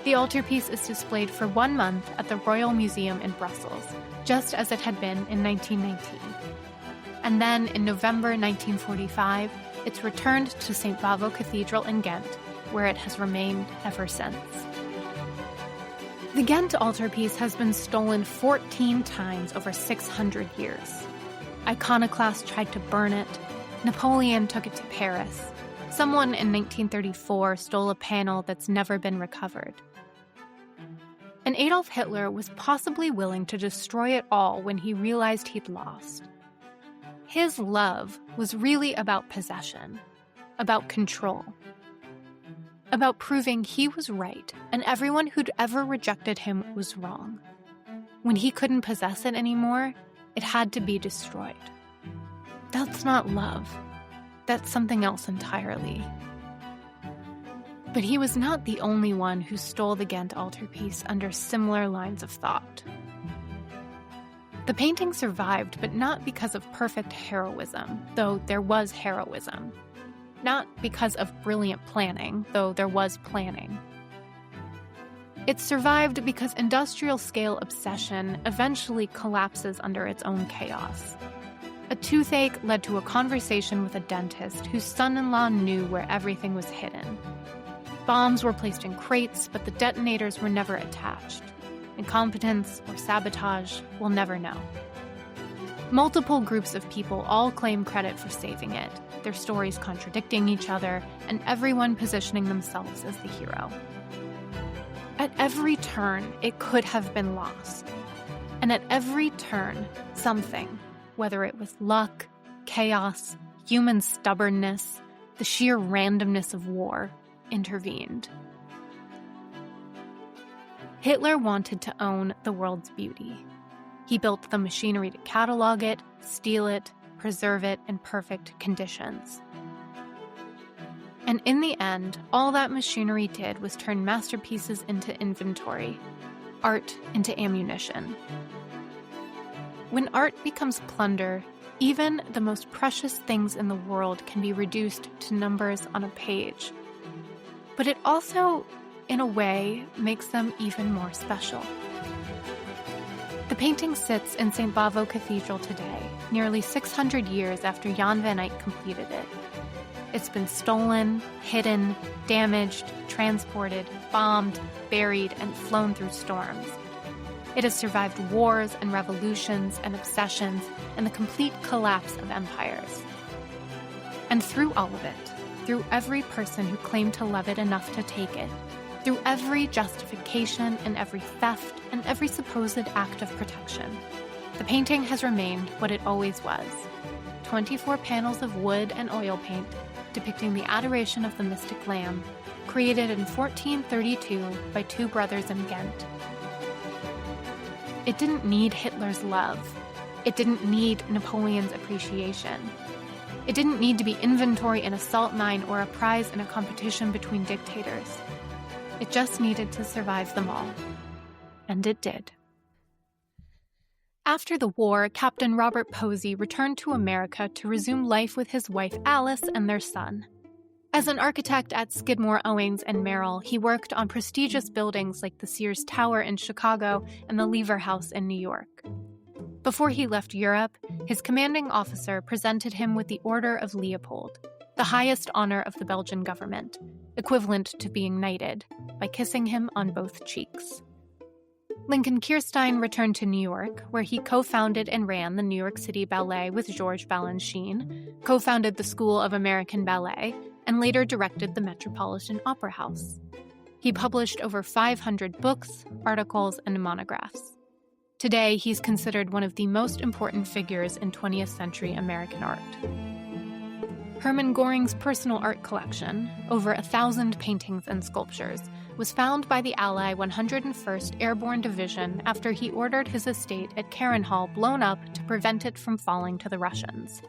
The altarpiece is displayed for 1 month at the Royal Museum in Brussels, just as it had been in 1919. And then, in November 1945, it's returned to St. Bavo Cathedral in Ghent, where it has remained ever since. The Ghent altarpiece has been stolen 14 times over 600 years. Iconoclasts tried to burn it. Napoleon took it to Paris. Someone in 1934 stole a panel that's never been recovered. And Adolf Hitler was possibly willing to destroy it all when he realized he'd lost. His love was really about possession, about control, about proving he was right and everyone who'd ever rejected him was wrong. When he couldn't possess it anymore, it had to be destroyed. That's not love. That's something else entirely. But he was not the only one who stole the Ghent altarpiece under similar lines of thought. The painting survived, but not because of perfect heroism, though there was heroism. Not because of brilliant planning, though there was planning. It survived because industrial-scale obsession eventually collapses under its own chaos. A toothache led to a conversation with a dentist whose son-in-law knew where everything was hidden. Bombs were placed in crates, but the detonators were never attached. Incompetence or sabotage, we'll never know. Multiple groups of people all claim credit for saving it, their stories contradicting each other, and everyone positioning themselves as the hero. At every turn, it could have been lost. And at every turn, something, whether it was luck, chaos, human stubbornness, the sheer randomness of war, intervened. Hitler wanted to own the world's beauty. He built the machinery to catalog it, steal it, preserve it in perfect conditions. And in the end, all that machinery did was turn masterpieces into inventory, art into ammunition. When art becomes plunder, even the most precious things in the world can be reduced to numbers on a page, but it also, in a way, makes them even more special. The painting sits in St. Bavo Cathedral today, nearly 600 years after Jan van Eyck completed it. It's been stolen, hidden, damaged, transported, bombed, buried, and flown through storms. It has survived wars and revolutions and obsessions and the complete collapse of empires. And through all of it, through every person who claimed to love it enough to take it, through every justification and every theft and every supposed act of protection, the painting has remained what it always was: 24 panels of wood and oil paint depicting the adoration of the mystic lamb, created in 1432 by two brothers in Ghent. It didn't need Hitler's love. It didn't need Napoleon's appreciation. It didn't need to be inventory in a salt mine or a prize in a competition between dictators. It just needed to survive them all. And it did. After the war, Captain Robert Posey returned to America to resume life with his wife Alice and their son. As an architect at Skidmore, Owings and Merrill, he worked on prestigious buildings like the Sears Tower in Chicago and the Lever House in New York. Before he left Europe, his commanding officer presented him with the Order of Leopold, the highest honor of the Belgian government, equivalent to being knighted, by kissing him on both cheeks. Lincoln Kirstein returned to New York, where he co-founded and ran the New York City Ballet with Georges Balanchine, co-founded the School of American Ballet, and later directed the Metropolitan Opera House. He published over 500 books, articles, and monographs. Today, he's considered one of the most important figures in 20th century American art. Hermann Göring's personal art collection, over 1,000 paintings and sculptures, was found by the Ally 101st Airborne Division after he ordered his estate at Karen Hall blown up to prevent it from falling to the Russians.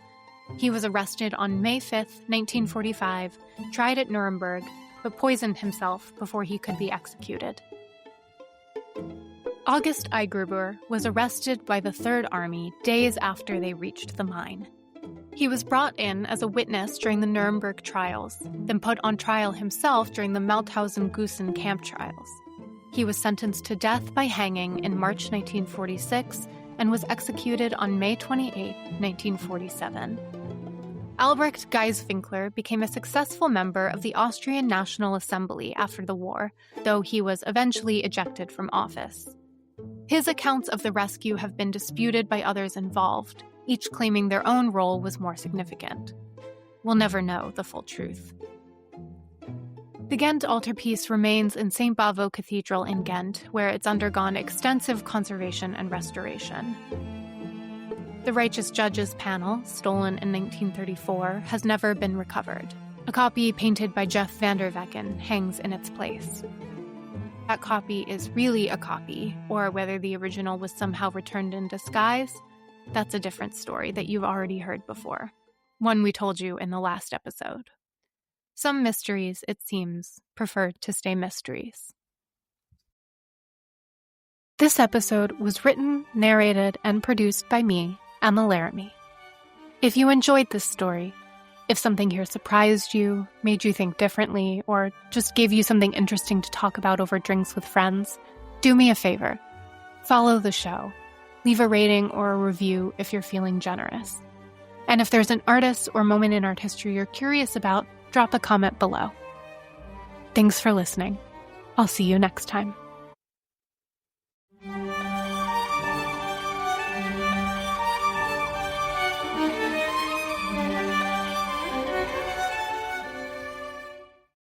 He was arrested on May 5, 1945, tried at Nuremberg, but poisoned himself before he could be executed. August Eygruber was arrested by the Third Army days after they reached the mine. He was brought in as a witness during the Nuremberg trials, then put on trial himself during the Mauthausen-Gusen camp trials. He was sentenced to death by hanging in March 1946 and was executed on May 28, 1947. Albrecht Geiswinkler became a successful member of the Austrian National Assembly after the war, though he was eventually ejected from office. His accounts of the rescue have been disputed by others involved, each claiming their own role was more significant. We'll never know the full truth. The Ghent Altarpiece remains in St. Bavo Cathedral in Ghent, where it's undergone extensive conservation and restoration. The Righteous Judges panel, stolen in 1934, has never been recovered. A copy painted by Jeff van der Wecken hangs in its place. That copy is really a copy, or whether the original was somehow returned in disguise, that's a different story that you've already heard before, one we told you in the last episode. Some mysteries, it seems, prefer to stay mysteries. This episode was written, narrated, and produced by me, Emma Laramie. If you enjoyed this story, if something here surprised you, made you think differently, or just gave you something interesting to talk about over drinks with friends, do me a favor. Follow the show. Leave a rating or a review if you're feeling generous. And if there's an artist or moment in art history you're curious about, drop a comment below. Thanks for listening. I'll see you next time.